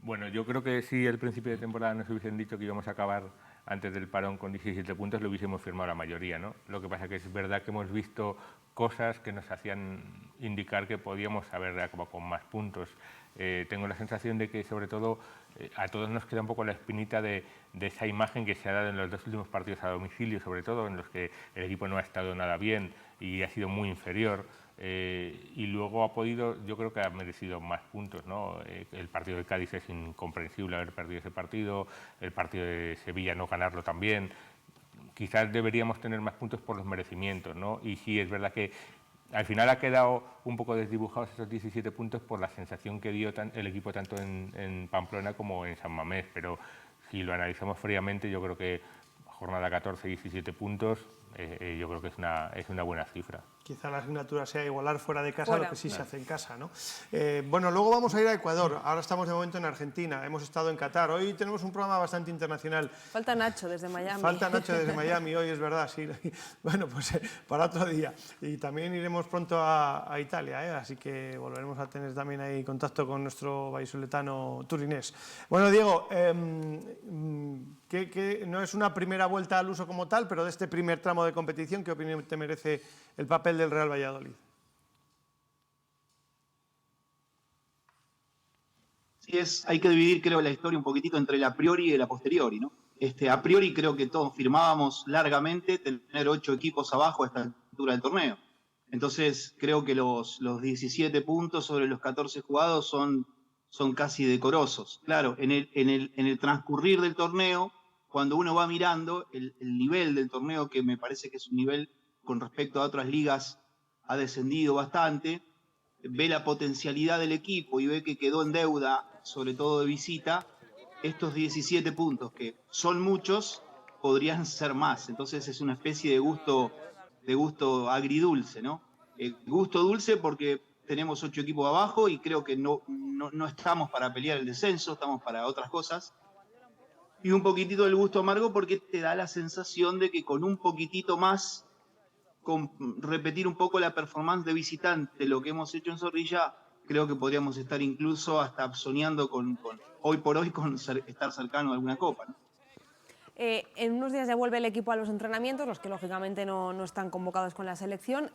Speaker 10: Bueno, yo creo que si al principio de temporada nos hubiesen dicho que íbamos a acabar antes del parón con 17 puntos, lo hubiésemos firmado la mayoría, ¿no? Lo que pasa es que es verdad que hemos visto cosas que nos hacían indicar que podíamos haber acabado con más puntos. Tengo la sensación de que, sobre todo, a todos nos queda un poco la espinita de esa imagen que se ha dado en los 2 últimos partidos a domicilio, sobre todo, en los que el equipo no ha estado nada bien y ha sido muy inferior. Y luego ha podido, yo creo que ha merecido más puntos, ¿no? El partido de Cádiz es incomprensible haber perdido ese partido, el partido de Sevilla no ganarlo también. Quizás deberíamos tener más puntos por los merecimientos, ¿no? Y sí, es verdad que al final ha quedado un poco desdibujados esos 17 puntos por la sensación que dio el equipo tanto en Pamplona como en San Mamés, pero si lo analizamos fríamente, yo creo que jornada 14, 17 puntos, yo creo que es una buena cifra.
Speaker 1: Quizá la asignatura sea igualar fuera de casa lo que sí se hace en casa, ¿no? Bueno, luego vamos a ir a Ecuador, ahora estamos de momento en Argentina, hemos estado en Qatar, hoy tenemos un programa bastante internacional.
Speaker 2: Falta Nacho desde Miami.
Speaker 1: Falta Nacho desde Miami hoy, es verdad, sí. Bueno, pues para otro día. Y también iremos pronto a Italia, así que volveremos a tener también ahí contacto con nuestro vallisoletano turinés. Bueno, Diego, que no es una primera vuelta al uso como tal, pero de este primer tramo de competición, ¿qué opinión te merece el papel del Real Valladolid?
Speaker 12: Sí, hay que dividir, creo, la historia un poquitito entre el a priori y el a posteriori, ¿no? A priori creo que todos firmábamos largamente tener 8 equipos abajo a esta altura del torneo. Entonces creo que los 17 puntos sobre los 14 jugados son casi decorosos. Claro, en el transcurrir del torneo, cuando uno va mirando el nivel del torneo, que me parece que es un nivel con respecto a otras ligas ha descendido bastante, ve la potencialidad del equipo y ve que quedó en deuda, sobre todo de visita, estos 17 puntos, que son muchos, podrían ser más. Entonces es una especie de gusto agridulce, ¿no? Gusto dulce porque tenemos 8 equipos abajo y creo que no estamos para pelear el descenso, estamos para otras cosas. Y un poquitito del gusto amargo porque te da la sensación de que con un poquitito más, con repetir un poco la performance de visitante, lo que hemos hecho en Zorrilla, creo que podríamos estar incluso hasta soñando hoy por hoy con estar cercano a alguna copa, ¿no?
Speaker 2: En unos días ya vuelve el equipo a los entrenamientos, los que lógicamente no están convocados con la selección.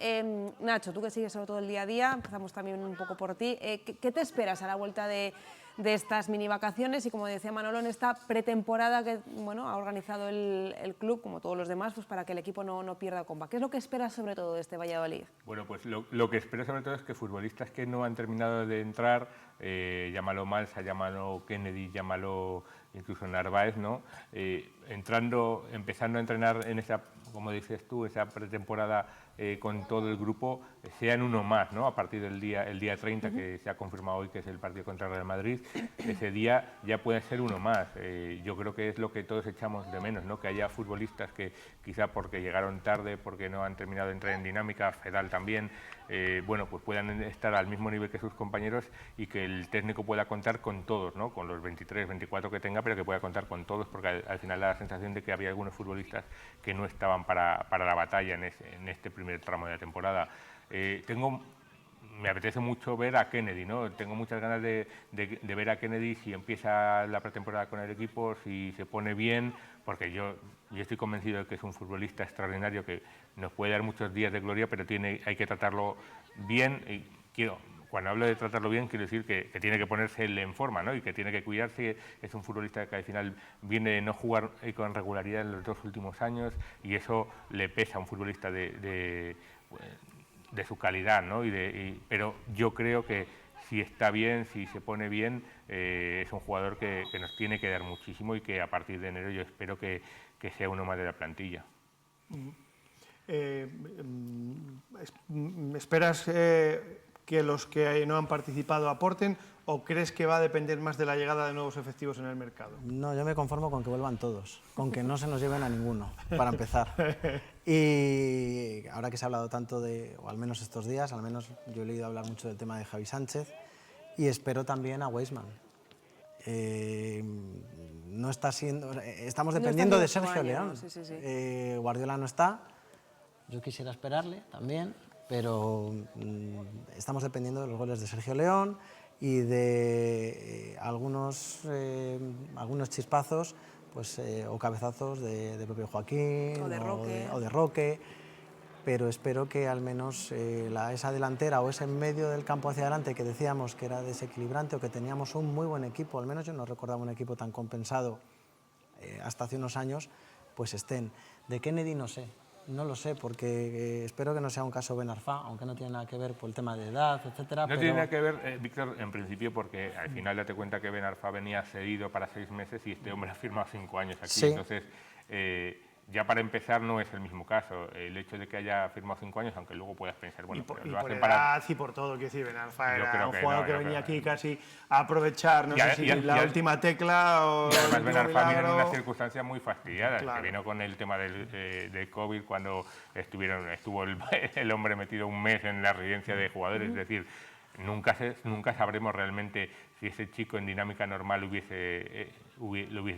Speaker 2: Nacho, tú que sigues sobre todo el día a día, empezamos también un poco por ti. ¿Qué te esperas a la vuelta de estas mini vacaciones? Y como decía Manolo, en esta pretemporada que ha organizado el club, como todos los demás, pues para que el equipo no pierda comba. ¿Qué es lo que esperas sobre todo de este Valladolid?
Speaker 10: Bueno, pues lo que espero sobre todo es que futbolistas que no han terminado de entrar, llámalo Malsa, llámalo Kennedy, llámalo incluso Narváez, ¿no? Empezando a entrenar en esa, como dices tú, esa pretemporada con todo el grupo, sean uno más, ¿no? A partir del el día 30, que se ha confirmado hoy que es el partido contra el Real Madrid, ese día ya puede ser uno más. Yo creo que es lo que todos echamos de menos, ¿no? Que haya futbolistas que quizá porque llegaron tarde, porque no han terminado de entrar en dinámica, Fedal también, pues puedan estar al mismo nivel que sus compañeros y que el técnico pueda contar con todos, ¿no? Con los 23, 24 que tenga, pero que pueda contar con todos, porque al final da la sensación de que había algunos futbolistas que no estaban para la batalla en este primer tramo de la temporada. Me apetece mucho ver a Kennedy, ¿no? Tengo muchas ganas de ver a Kennedy si empieza la pretemporada con el equipo, si se pone bien, porque yo estoy convencido de que es un futbolista extraordinario que nos puede dar muchos días de gloria, pero hay que tratarlo bien. Y cuando hablo de tratarlo bien, quiero decir que tiene que ponerse él en forma, ¿no? Y que tiene que cuidarse. Es un futbolista que al final viene de no jugar con regularidad en los 2 últimos años y eso le pesa a un futbolista de su calidad, ¿no? Pero yo creo que si está bien, si se pone bien, es un jugador que nos tiene que dar muchísimo y que a partir de enero yo espero que sea uno más de la plantilla.
Speaker 1: ¿Esperas que los que no han participado aporten o crees que va a depender más de la llegada de nuevos efectivos en el mercado?
Speaker 11: No, yo me conformo con que vuelvan todos, con que no se nos lleven a ninguno, para empezar. Y ahora que se ha hablado tanto o al menos estos días, al menos yo he leído hablar mucho del tema de Javi Sánchez y espero también a Weisman. No está siendo, estamos dependiendo de Sergio León. Sí. Guardiola no está, yo quisiera esperarle también, pero estamos dependiendo de los goles de Sergio León y de algunos chispazos o cabezazos de Pepe Joaquín o de Roque, pero espero que al menos esa delantera o ese medio del campo hacia adelante que decíamos que era desequilibrante o que teníamos un muy buen equipo, al menos yo no recordaba un equipo tan compensado hasta hace unos años, pues estén. De Kennedy no sé. No lo sé, porque espero que no sea un caso Ben Arfa, aunque no tiene nada que ver por el tema de edad, etcétera.
Speaker 10: No tiene nada que ver, Víctor, en principio, porque al final date cuenta que Ben Arfa venía cedido para 6 meses y este hombre ha firmado 5 años aquí. Sí. Entonces, ya para empezar no es el mismo caso. El hecho de que haya firmado 5 años, aunque luego puedas pensar, bueno,
Speaker 1: y lo hacen para... y por todo, quiero decir, Ben Arfa era un jugador que venía aquí casi a aprovechar, no sé si la última tecla o...
Speaker 10: Y además Ben Arfa vino en una circunstancia muy fastidiada, claro. Que vino con el tema del COVID cuando estuvo el hombre metido un mes en la residencia de jugadores, es decir, nunca sabremos realmente si ese chico en dinámica normal lo hubiese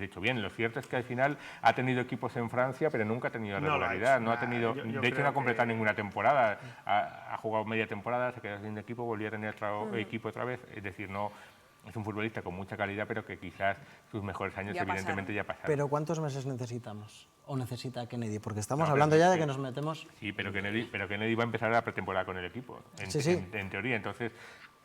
Speaker 10: hecho bien. Lo cierto es que al final ha tenido equipos en Francia, pero nunca ha tenido regularidad. No ha tenido, de hecho, no ha completado ninguna temporada. Ha jugado media temporada, se quedó sin equipo, volvió a tener equipo otra vez. Es decir, no es un futbolista con mucha calidad, pero que quizás sus mejores años evidentemente ya pasaron.
Speaker 11: ¿Pero cuántos meses necesitamos? ¿O necesita Kennedy? Porque estamos hablando ya de que nos metemos...
Speaker 10: Sí, pero Kennedy va a empezar la pretemporada con el equipo, en teoría. Entonces,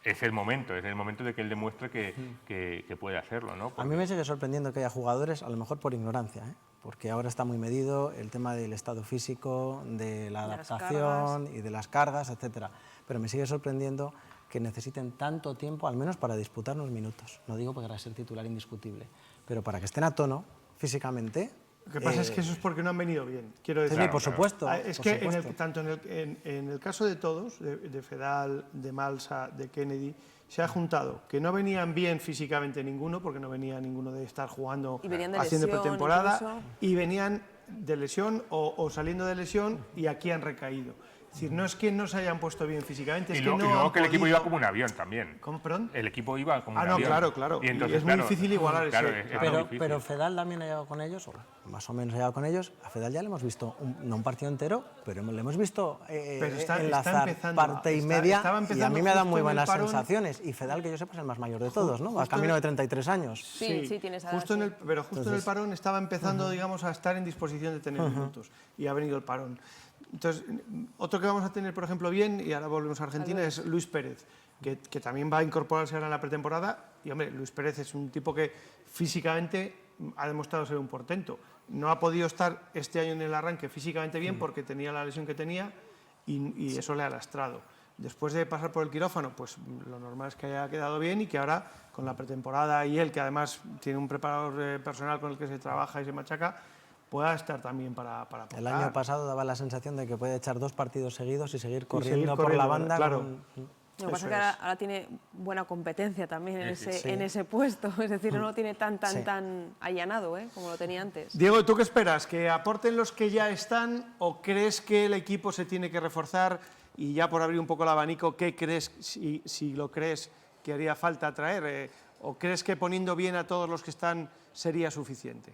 Speaker 10: es el momento de que él demuestre que puede hacerlo, ¿no?
Speaker 11: A mí me sigue sorprendiendo que haya jugadores, a lo mejor por ignorancia, porque ahora está muy medido el tema del estado físico, de la adaptación y de las cargas, etcétera. Pero me sigue sorprendiendo que necesiten tanto tiempo, al menos para disputar unos minutos. No digo para ser titular indiscutible, pero para que estén a tono físicamente,
Speaker 1: Lo que pasa es que eso es porque no han venido bien, quiero decir.
Speaker 11: Sí, por supuesto.
Speaker 1: Es
Speaker 11: por
Speaker 1: que
Speaker 11: supuesto.
Speaker 1: tanto en el caso de todos, de Fedal, de Malsa, de Kennedy, se ha juntado que no venían bien físicamente ninguno, porque no venía ninguno de estar jugando, haciendo pretemporada, y venían de lesión o saliendo de lesión y aquí han recaído. Es decir, no es que no se hayan puesto bien físicamente, es que no
Speaker 10: y luego
Speaker 1: han
Speaker 10: que el equipo
Speaker 1: podido...
Speaker 10: iba como un avión también.
Speaker 1: ¿Cómo, perdón?
Speaker 10: El equipo iba como un
Speaker 1: no,
Speaker 10: avión.
Speaker 1: claro.
Speaker 10: Y, entonces,
Speaker 1: es muy difícil igualar
Speaker 10: ese.
Speaker 11: Pero Fedal también ha llegado con ellos, o más o menos ha llegado con ellos. A Fedal ya le hemos visto, no un partido entero, pero le hemos visto enlazar parte y media, y a mí me ha dado muy buenas sensaciones. Y Fedal, que yo sepa, es el más mayor de todos, ¿no? A camino de 33 años.
Speaker 2: Sí, tiene esa edad.
Speaker 1: Pero justo en el parón estaba empezando, digamos, a estar en disposición de tener minutos. Y ha venido el parón. Entonces, otro que vamos a tener, por ejemplo, bien, y ahora volvemos a Argentina, es Luis Pérez, que también va a incorporarse ahora en la pretemporada. Y, hombre, Luis Pérez es un tipo que físicamente ha demostrado ser un portento. No ha podido estar este año en el arranque físicamente bien porque tenía la lesión que tenía y eso le ha lastrado. Después de pasar por el quirófano, pues lo normal es que haya quedado bien y que ahora, con la pretemporada y él, que además tiene un preparador personal con el que se trabaja y se machaca, pueda estar también para aportar.
Speaker 11: El año pasado daba la sensación de que puede echar 2 partidos seguidos y seguir corriendo por la banda.
Speaker 1: Claro.
Speaker 2: Lo que pasa es que ahora tiene buena competencia también en ese puesto, es decir, no lo tiene tan allanado como lo tenía antes.
Speaker 1: Diego, ¿tú qué esperas? ¿Que aporten los que ya están o crees que el equipo se tiene que reforzar? Y ya por abrir un poco el abanico, ¿qué crees, si lo crees, que haría falta traer? ¿O crees que poniendo bien a todos los que están sería suficiente?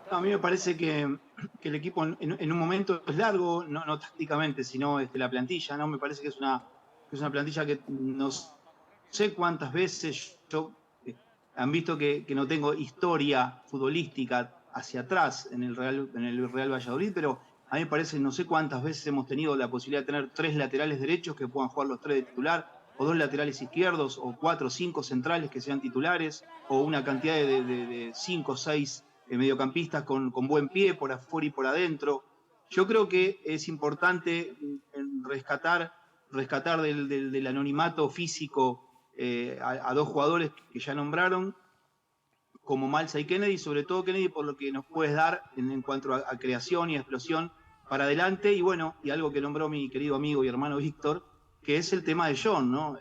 Speaker 12: A mí me parece que el equipo en un momento es largo, no tácticamente, sino la plantilla, ¿no? Me parece que es una plantilla que no sé cuántas veces han visto que no tengo historia futbolística hacia atrás en el Real Valladolid, pero a mí me parece, no sé cuántas veces hemos tenido la posibilidad de tener 3 laterales derechos que puedan jugar los 3 de titular, o 2 laterales izquierdos, o 4 o 5 centrales que sean titulares, o una cantidad de 5 o 6 mediocampistas con buen pie por afuera y por adentro. Yo creo que es importante rescatar del anonimato físico a 2 jugadores que ya nombraron, como Malsa y Kennedy, sobre todo Kennedy por lo que nos puedes dar en cuanto a creación y explosión para adelante, y bueno, y algo que nombró mi querido amigo y hermano Víctor, que es el tema de John, ¿no?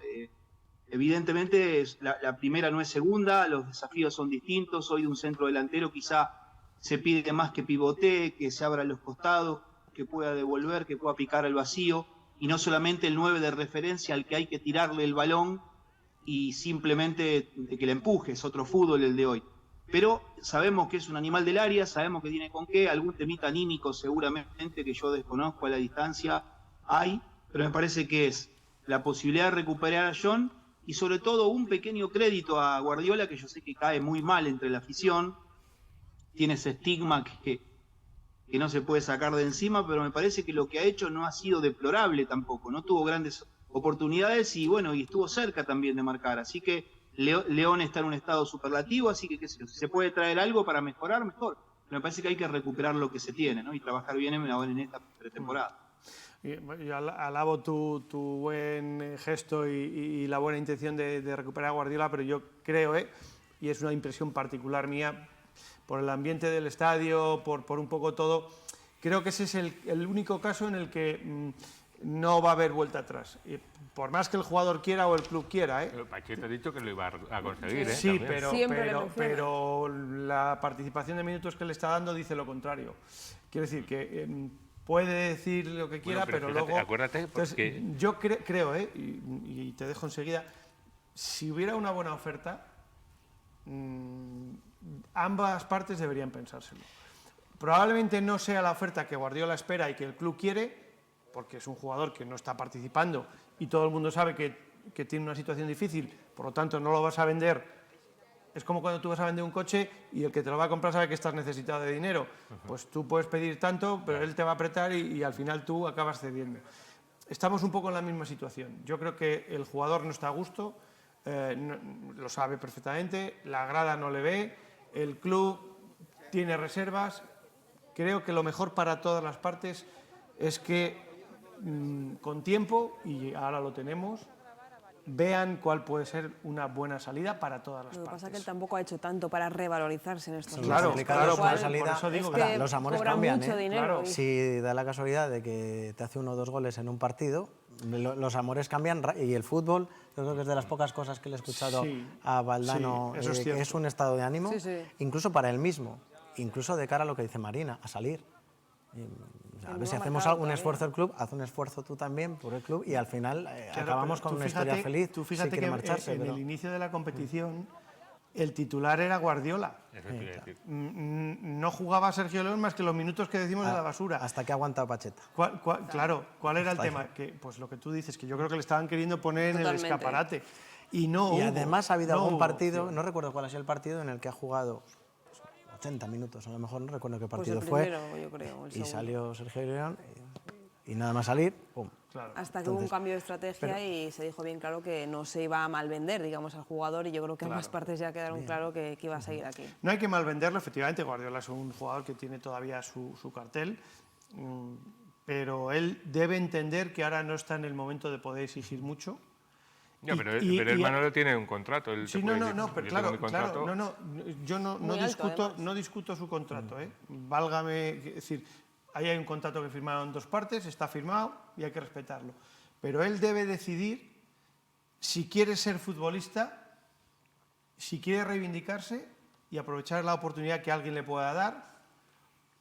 Speaker 12: Evidentemente la primera no es segunda, los desafíos son distintos. Hoy de un centro delantero quizá se pide más que pivotee, que se abra los costados, que pueda devolver, que pueda picar al vacío, y no solamente el 9 de referencia al que hay que tirarle el balón y simplemente que le empuje. Es otro fútbol el de hoy. Pero sabemos que es un animal del área, sabemos que tiene con qué, algún temita anímico seguramente que yo desconozco a la distancia hay, pero me parece que es la posibilidad de recuperar a John. Y sobre todo un pequeño crédito a Guardiola, que yo sé que cae muy mal entre la afición, tiene ese estigma que no se puede sacar de encima, pero me parece que lo que ha hecho no ha sido deplorable tampoco, no tuvo grandes oportunidades y bueno, y estuvo cerca también de marcar, así que León está en un estado superlativo, así que qué sé yo, si se puede traer algo para mejorar, mejor, pero me parece que hay que recuperar lo que se tiene, ¿no? Y trabajar bien en esta pretemporada.
Speaker 1: Yo alabo tu buen gesto y la buena intención de recuperar a Guardiola, pero yo creo, y es una impresión particular mía, por el ambiente del estadio, por un poco todo, creo que ese es el único caso en el que no va a haber vuelta atrás. Y por más que el jugador quiera o el club quiera.
Speaker 10: Pacheta ha dicho que lo iba a conseguir.
Speaker 1: Sí, pero la participación de minutos que le está dando dice lo contrario. Quiero decir que puede decir lo que quiera, pero fíjate, luego...
Speaker 10: Acuérdate, porque...
Speaker 1: Entonces, yo creo, y te dejo enseguida, si hubiera una buena oferta, ambas partes deberían pensárselo. Probablemente no sea la oferta que Guardiola espera y que el club quiere, porque es un jugador que no está participando y todo el mundo sabe que tiene una situación difícil, por lo tanto no lo vas a vender. Es como cuando tú vas a vender un coche y el que te lo va a comprar sabe que estás necesitado de dinero. Pues tú puedes pedir tanto, pero él te va a apretar y al final tú acabas cediendo. Estamos un poco en la misma situación. Yo creo que el jugador no está a gusto, lo sabe perfectamente, la grada no le ve, el club tiene reservas. Creo que lo mejor para todas las partes es que con tiempo, y ahora lo tenemos, vean cuál puede ser una buena salida para todas las
Speaker 2: Lo que
Speaker 1: partes.
Speaker 2: pasa es que él tampoco ha hecho tanto para revalorizarse en estos
Speaker 11: Son
Speaker 1: Claro,
Speaker 2: meses.
Speaker 1: claro,
Speaker 2: Con lo
Speaker 1: por
Speaker 2: cual,
Speaker 1: eso digo
Speaker 2: es que
Speaker 11: los amores
Speaker 2: cobra
Speaker 11: cambian,
Speaker 2: mucho dinero.
Speaker 1: Claro.
Speaker 2: y-
Speaker 11: Si da la casualidad de que te hace 1 o 2 goles en un partido, los amores cambian y el fútbol, yo creo que es de las pocas cosas que le he escuchado
Speaker 1: Sí,
Speaker 11: a Valdano,
Speaker 1: sí, eso es
Speaker 11: que
Speaker 1: cierto.
Speaker 11: es un estado de ánimo,
Speaker 2: Sí, sí.
Speaker 11: incluso para él mismo, incluso de cara a lo que dice Marina, a salir. A
Speaker 2: no
Speaker 11: ver si
Speaker 2: ha
Speaker 11: hacemos
Speaker 2: marcado
Speaker 11: algún
Speaker 2: todavía.
Speaker 11: esfuerzo el club, haz un esfuerzo tú también por el club y al final
Speaker 1: Claro,
Speaker 11: acabamos
Speaker 1: pero
Speaker 11: con
Speaker 1: tú
Speaker 11: una historia
Speaker 1: fíjate-
Speaker 11: feliz.
Speaker 1: Tú
Speaker 11: si
Speaker 1: fíjate
Speaker 11: quiere
Speaker 1: que
Speaker 11: marcharse,
Speaker 1: en
Speaker 11: pero-
Speaker 1: el inicio de la competición el titular era Guardiola.
Speaker 10: Eso te iba a decir.
Speaker 1: No jugaba Sergio León más que los minutos que decimos de la basura.
Speaker 11: Hasta que ha aguantado Pacheta.
Speaker 1: Claro, ¿cuál era el
Speaker 11: Hasta
Speaker 1: tema? Que, pues lo que tú dices, que yo creo que le estaban queriendo poner en el
Speaker 2: Totalmente.
Speaker 1: escaparate. Y no
Speaker 11: Y
Speaker 1: hubo,
Speaker 11: además ha habido
Speaker 1: no
Speaker 11: algún
Speaker 1: hubo
Speaker 11: partido,
Speaker 1: opción.
Speaker 11: no recuerdo cuál ha sido el partido, en el que ha jugado 80 minutos, a lo mejor no recuerdo qué
Speaker 2: Pues
Speaker 11: partido
Speaker 2: el
Speaker 11: fue.
Speaker 2: primero, yo creo, el
Speaker 11: Y
Speaker 2: segundo.
Speaker 11: salió Sergio León y nada más salir, pum.
Speaker 1: Claro.
Speaker 2: Hasta que hubo un
Speaker 11: Entonces,
Speaker 2: cambio de estrategia y se dijo bien claro que no se iba a mal vender, digamos, al jugador, y yo creo que ambas partes ya quedaron claro que iba a seguir aquí.
Speaker 1: No hay que mal venderlo, efectivamente, Guardiola es un jugador que tiene todavía su cartel, pero él debe entender que ahora no está en el momento de poder exigir mucho.
Speaker 10: Ya,
Speaker 1: Y-
Speaker 10: pero
Speaker 1: y-
Speaker 10: el
Speaker 1: y-
Speaker 10: Manolo tiene un contrato. Él
Speaker 1: Sí,
Speaker 10: te
Speaker 1: no,
Speaker 10: puede
Speaker 1: no,
Speaker 10: decir,
Speaker 1: no, pero
Speaker 10: yo tengo
Speaker 1: claro,
Speaker 10: mi contrato.
Speaker 1: claro, yo no
Speaker 2: Muy alto,
Speaker 1: discuto,
Speaker 2: además.
Speaker 1: no discuto su contrato, válgame, es decir, ahí hay un contrato que firmaron 2 partes, está firmado y hay que respetarlo. Pero él debe decidir si quiere ser futbolista, si quiere reivindicarse y aprovechar la oportunidad que alguien le pueda dar,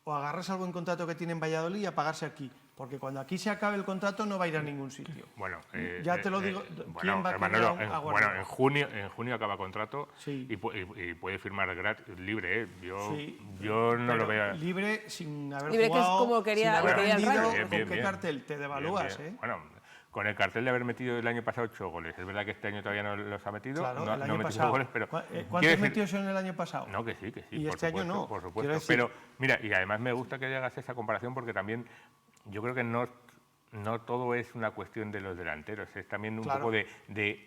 Speaker 1: o agarrarse al buen contrato que tiene en Valladolid y apagarse aquí. Porque cuando aquí se acabe el contrato no va a ir a ningún sitio.
Speaker 10: Bueno,
Speaker 1: Ya te lo digo, ¿quién
Speaker 10: bueno,
Speaker 1: va a
Speaker 10: Manolo,
Speaker 1: querer a
Speaker 10: bueno,
Speaker 1: Guardiola?
Speaker 10: en junio acaba contrato
Speaker 1: Sí.
Speaker 10: y puede firmar libre.
Speaker 1: Sí,
Speaker 10: Yo no
Speaker 1: pero
Speaker 10: lo veo.
Speaker 1: Libre sin haber
Speaker 2: Libre, que es
Speaker 1: jugado,
Speaker 2: como quería-
Speaker 1: sin haber
Speaker 2: lo quería el
Speaker 1: vendido,
Speaker 2: Rayo.
Speaker 10: Bien,
Speaker 1: ¿con
Speaker 10: bien,
Speaker 1: qué
Speaker 10: bien.
Speaker 1: cartel te devalúas?
Speaker 10: Bien, bien. Bueno, con el cartel de haber metido el año pasado 8 goles. Es verdad que este año todavía no los ha metido.
Speaker 1: Claro,
Speaker 10: no,
Speaker 1: el
Speaker 10: no
Speaker 1: año
Speaker 10: ha metido
Speaker 1: pasado.
Speaker 10: goles, pero.
Speaker 1: ¿Cuántos
Speaker 10: quiero decir-
Speaker 1: metidos son el año pasado?
Speaker 10: No, que sí, que sí.
Speaker 1: Y
Speaker 10: por
Speaker 1: este año
Speaker 10: supuesto,
Speaker 1: no.
Speaker 10: Por
Speaker 1: Quiero
Speaker 10: supuesto.
Speaker 1: decir-
Speaker 10: Pero, mira, y además me gusta que hagas esa comparación porque también yo creo que no todo es una cuestión de los delanteros, es también un
Speaker 1: Claro.
Speaker 10: poco de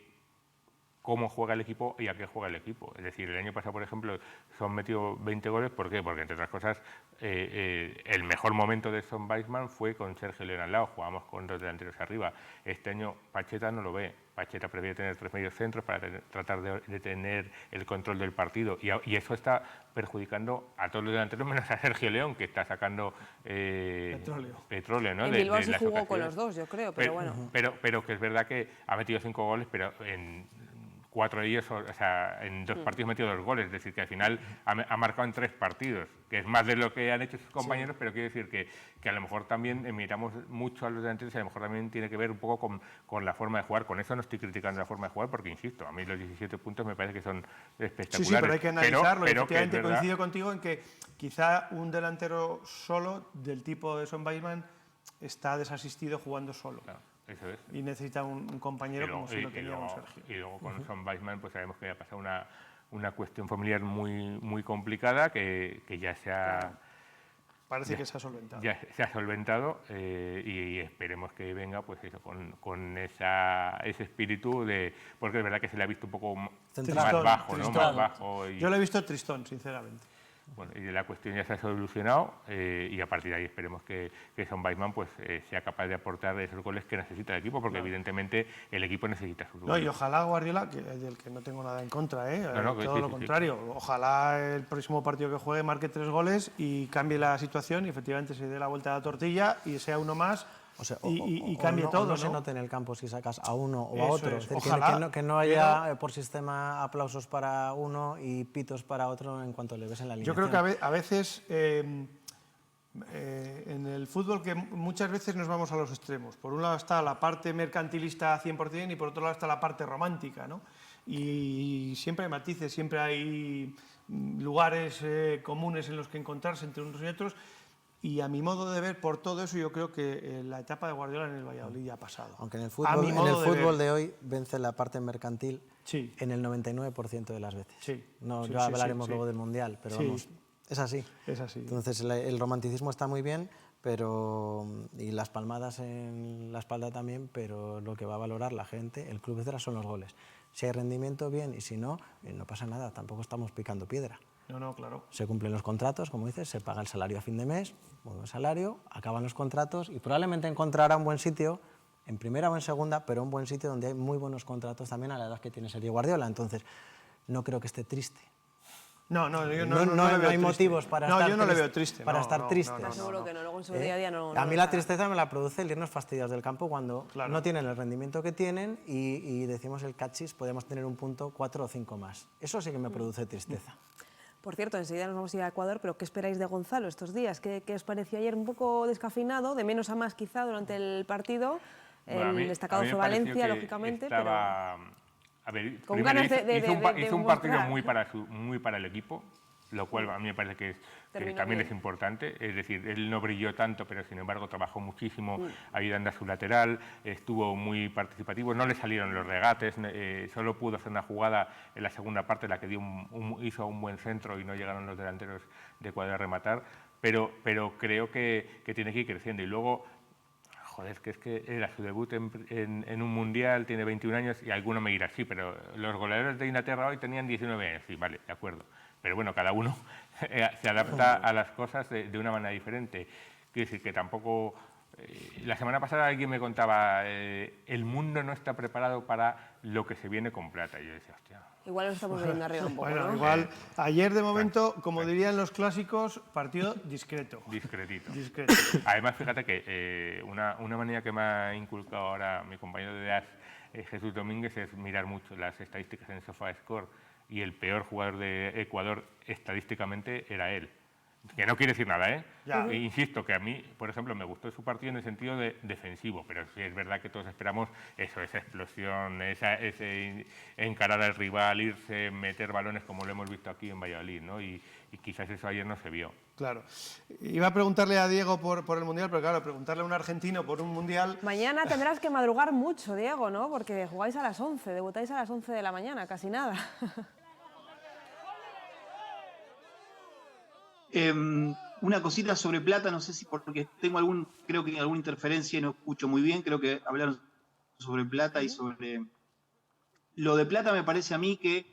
Speaker 10: cómo juega el equipo y a qué juega el equipo. Es decir, el año pasado, por ejemplo, Son metió 20 goles. ¿Por qué? Porque, entre otras cosas, el mejor momento de Son Weissman fue con Sergio León al lado, jugábamos con 2 delanteros arriba. Este año Pacheta no lo ve. Pacheta prefiere tener 3 medios centros para tratar de tener el control del partido. Y eso está perjudicando a todos los delanteros, menos a Sergio León, que está sacando petróleo, ¿no?
Speaker 2: En Bilbao sí jugó con los dos, yo creo, pero bueno.
Speaker 10: Pero que es verdad que ha metido 5 goles, pero en 4 de ellos, o sea, en 2 partidos ha metido 2 goles, es decir, que al final ha marcado en 3 partidos, que es más de lo que han hecho sus compañeros, pero quiero decir que a lo mejor también miramos mucho a los delanteros y a lo mejor también tiene que ver un poco con la forma de jugar. Con eso no estoy criticando la forma de jugar, porque insisto, a mí los 17 puntos me parece que son espectaculares.
Speaker 1: Sí, pero hay que analizarlo.
Speaker 10: Pero
Speaker 1: Efectivamente
Speaker 10: que es verdad-
Speaker 1: coincido contigo en que quizá un delantero solo del tipo de Son Weissman está desasistido jugando solo.
Speaker 10: Claro, eso es.
Speaker 1: Y necesita un compañero como si lo tenía con Sergio.
Speaker 10: Y luego con Son Weissman pues sabemos que ha pasado una cuestión familiar muy complicada que ya se ha...
Speaker 1: Parece que se ha solventado.
Speaker 10: Ya se ha solventado y esperemos que venga pues eso, con ese espíritu de... Porque es verdad que se le ha visto un poco más bajo, ¿no? Más bajo.
Speaker 1: Yo lo he visto tristón, sinceramente.
Speaker 10: Bueno, y la cuestión ya se ha solucionado y a partir de ahí esperemos que Son Weissman pues, sea capaz de aportar esos goles que necesita el equipo, porque evidentemente el equipo necesita sus
Speaker 1: No,
Speaker 10: goles.
Speaker 1: y ojalá Guardiola, del que no tengo nada en contra,
Speaker 10: No,
Speaker 1: todo lo contrario, ojalá el próximo partido que juegue marque 3 goles y cambie la situación y efectivamente se dé la vuelta a la tortilla y sea uno más.
Speaker 11: O sea,
Speaker 1: y cambie
Speaker 11: no,
Speaker 1: todo,
Speaker 11: no se
Speaker 1: ¿no?
Speaker 11: note en el campo si sacas a uno o a
Speaker 1: Eso
Speaker 11: otro.
Speaker 1: es.
Speaker 11: Es decir,
Speaker 1: Ojalá,
Speaker 11: que no haya por sistema aplausos para uno y pitos para otro en cuanto le ves en la línea.
Speaker 1: Yo creo que a veces en el fútbol que muchas veces nos vamos a los extremos. Por un lado está la parte mercantilista 100% y por otro lado está la parte romántica, ¿no? Y siempre hay matices, siempre hay lugares comunes en los que encontrarse entre unos y otros. Y a mi modo de ver, por todo eso, yo creo que la etapa de Guardiola en el Valladolid ya ha pasado.
Speaker 11: Aunque en el fútbol de hoy vence la parte mercantil en el 99% de las veces.
Speaker 1: Sí.
Speaker 11: No,
Speaker 1: Sí,
Speaker 11: ya
Speaker 1: sí,
Speaker 11: hablaremos
Speaker 1: sí,
Speaker 11: luego
Speaker 1: sí.
Speaker 11: del Mundial, pero
Speaker 1: Sí.
Speaker 11: vamos, es así.
Speaker 1: Es así.
Speaker 11: Entonces el romanticismo está muy bien, y las palmadas en la espalda también, pero lo que va a valorar la gente, el club, etcétera, son los goles. Si hay rendimiento, bien, y si no, no pasa nada, tampoco estamos picando piedra.
Speaker 1: No, claro.
Speaker 11: Se cumplen los contratos, como dices, se paga el salario a fin de mes, buen salario, acaban los contratos y probablemente encontrará un buen sitio en primera o en segunda, pero un buen sitio donde hay muy buenos contratos también a la edad que tiene Sergio Guardiola. Entonces, no creo que esté triste.
Speaker 1: No, yo no le veo
Speaker 11: hay
Speaker 1: triste.
Speaker 11: motivos para estar
Speaker 1: yo no le veo triste.
Speaker 11: estar triste.
Speaker 2: Seguro que no, luego en su día a día no.
Speaker 11: A mí la tristeza me la produce el irnos fastidiados del campo cuando no tienen el rendimiento que tienen y decimos el cachis, podemos tener un punto 4 o 5 más. Eso sí que me produce tristeza.
Speaker 2: Por cierto, enseguida nos vamos a ir a Ecuador, pero ¿qué esperáis de Gonzalo estos días? ¿Qué os pareció ayer? Un poco descafeinado, de menos a más quizá durante el partido. El destacado fue Valencia, lógicamente,
Speaker 10: estaba, a ver,
Speaker 2: con ganas
Speaker 10: hizo un partido muy para el equipo, lo cual a mí me parece que también es importante. Es decir, él no brilló tanto, pero sin embargo trabajó muchísimo ayudando a su lateral, estuvo muy participativo, no le salieron los regates, solo pudo hacer una jugada en la segunda parte, la que hizo un buen centro y no llegaron los delanteros de Ecuador a rematar, pero creo que tiene que ir creciendo. Y luego, joder, es que era su debut en un mundial, tiene 21 años y alguno me dirá, sí, pero los goleadores de Inglaterra hoy tenían 19 años, sí, vale, de acuerdo. Pero bueno, cada uno se adapta a las cosas de una manera diferente. Quiero decir que tampoco... la semana pasada alguien me contaba, el mundo no está preparado para lo que se viene con Plata. Y yo decía, hostia...
Speaker 2: Igual nos estamos viendo arriba un poco,
Speaker 1: bueno,
Speaker 2: ¿no?
Speaker 1: igual, ayer de momento, como dirían los clásicos, partido discreto.
Speaker 10: Discretito.
Speaker 1: Discreto.
Speaker 10: Además, fíjate que una manera que me ha inculcado ahora mi compañero de edad, Jesús Domínguez, es mirar mucho las estadísticas en SofaScore, y el peor jugador de Ecuador estadísticamente era él. Que no quiere decir nada, ¿eh? E insisto que a mí, por ejemplo, me gustó su partido en el sentido de defensivo, pero sí es verdad que todos esperamos eso, esa explosión, ese encarar al rival, irse, meter balones como lo hemos visto aquí en Valladolid, ¿no? Y quizás eso ayer no se vio.
Speaker 1: Claro. Iba a preguntarle a Diego por el Mundial, pero claro, preguntarle a un argentino por un Mundial...
Speaker 2: Mañana tendrás que madrugar mucho, Diego, ¿no? Porque jugáis a las 11, debutáis a las 11 de la mañana, casi nada.
Speaker 12: Una cosita sobre Plata, no sé si porque tengo creo que alguna interferencia y no escucho muy bien, creo que hablaron sobre Plata y sobre... Lo de Plata me parece a mí que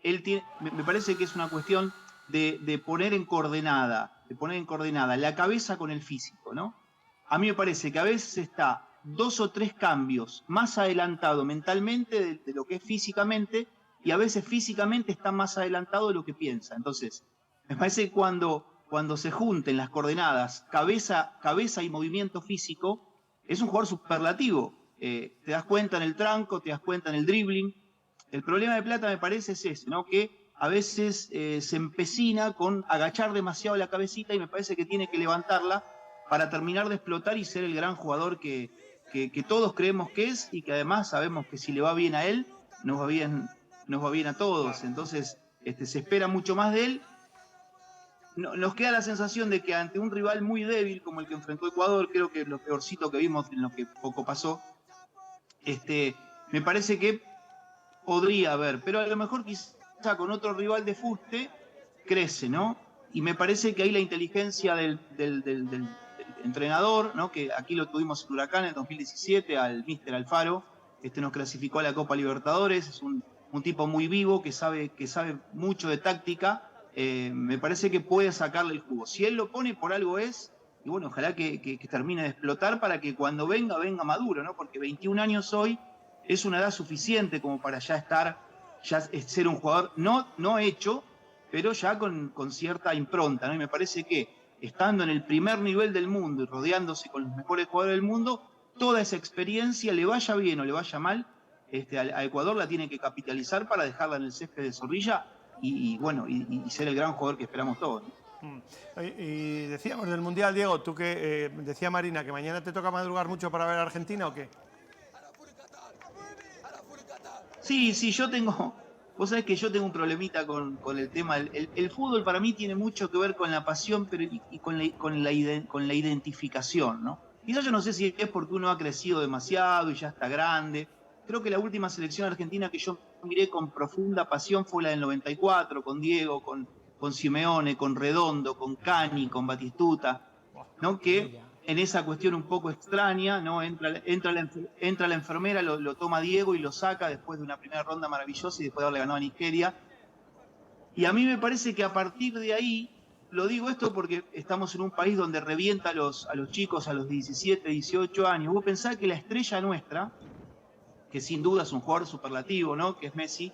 Speaker 12: él tiene, me parece que es una cuestión de poner en coordenada la cabeza con el físico, ¿no? A mí me parece que a veces está 2 o 3 cambios más adelantado mentalmente de lo que es físicamente, y a veces físicamente está más adelantado de lo que piensa. Entonces, me parece que cuando se junten las coordenadas cabeza y movimiento físico, es un jugador superlativo. Te das cuenta en el tranco, te das cuenta en el dribbling. El problema de Plata me parece es ese, ¿no? Que a veces se empecina con agachar demasiado la cabecita y me parece que tiene que levantarla para terminar de explotar y ser el gran jugador que todos creemos que es, y que además sabemos que si le va bien a él, nos va bien a todos. Entonces se espera mucho más de él. Nos queda la sensación de que ante un rival muy débil como el que enfrentó Ecuador, creo que lo peorcito que vimos en lo que poco pasó, me parece que podría haber, pero a lo mejor quizá con otro rival de fuste crece, ¿no? Y me parece que ahí la inteligencia del entrenador, ¿no? Que aquí lo tuvimos en Huracán en 2017, al Míster Alfaro, nos clasificó a la Copa Libertadores, es un tipo muy vivo que sabe mucho de táctica. Me parece que puede sacarle el jugo. Si él lo pone, por algo es, y bueno, ojalá que termine de explotar para que cuando venga maduro, ¿no? Porque 21 años hoy es una edad suficiente como para ya ser un jugador no hecho, pero ya con cierta impronta, ¿no? Y me parece que estando en el primer nivel del mundo y rodeándose con los mejores jugadores del mundo, toda esa experiencia, le vaya bien o le vaya mal, a Ecuador la tiene que capitalizar para dejarla en el césped de Zorrilla y ser el gran jugador que esperamos todos, ¿no?
Speaker 1: Y decíamos del Mundial, Diego, tú que decía Marina que mañana te toca madrugar mucho para ver a Argentina, ¿o qué?
Speaker 12: Sí, vos sabés que yo tengo un problemita con el tema. El fútbol para mí tiene mucho que ver con la pasión y con la identificación, ¿no? Quizás yo no sé si es porque uno ha crecido demasiado y ya está grande. Creo que la última selección argentina que yo miré con profunda pasión fue la del 94, con Diego, con Simeone, con Redondo, con Cani, con Batistuta, ¿no? Que en esa cuestión un poco extraña, ¿no? Entra la enfermera, lo toma Diego y lo saca después de una primera ronda maravillosa y después de haberle ganado a Nigeria. Y a mí me parece que a partir de ahí lo digo esto porque estamos en un país donde revienta a los chicos a los 17, 18 años. Vos pensás que la estrella nuestra, que sin duda es un jugador superlativo, ¿no? Que es Messi,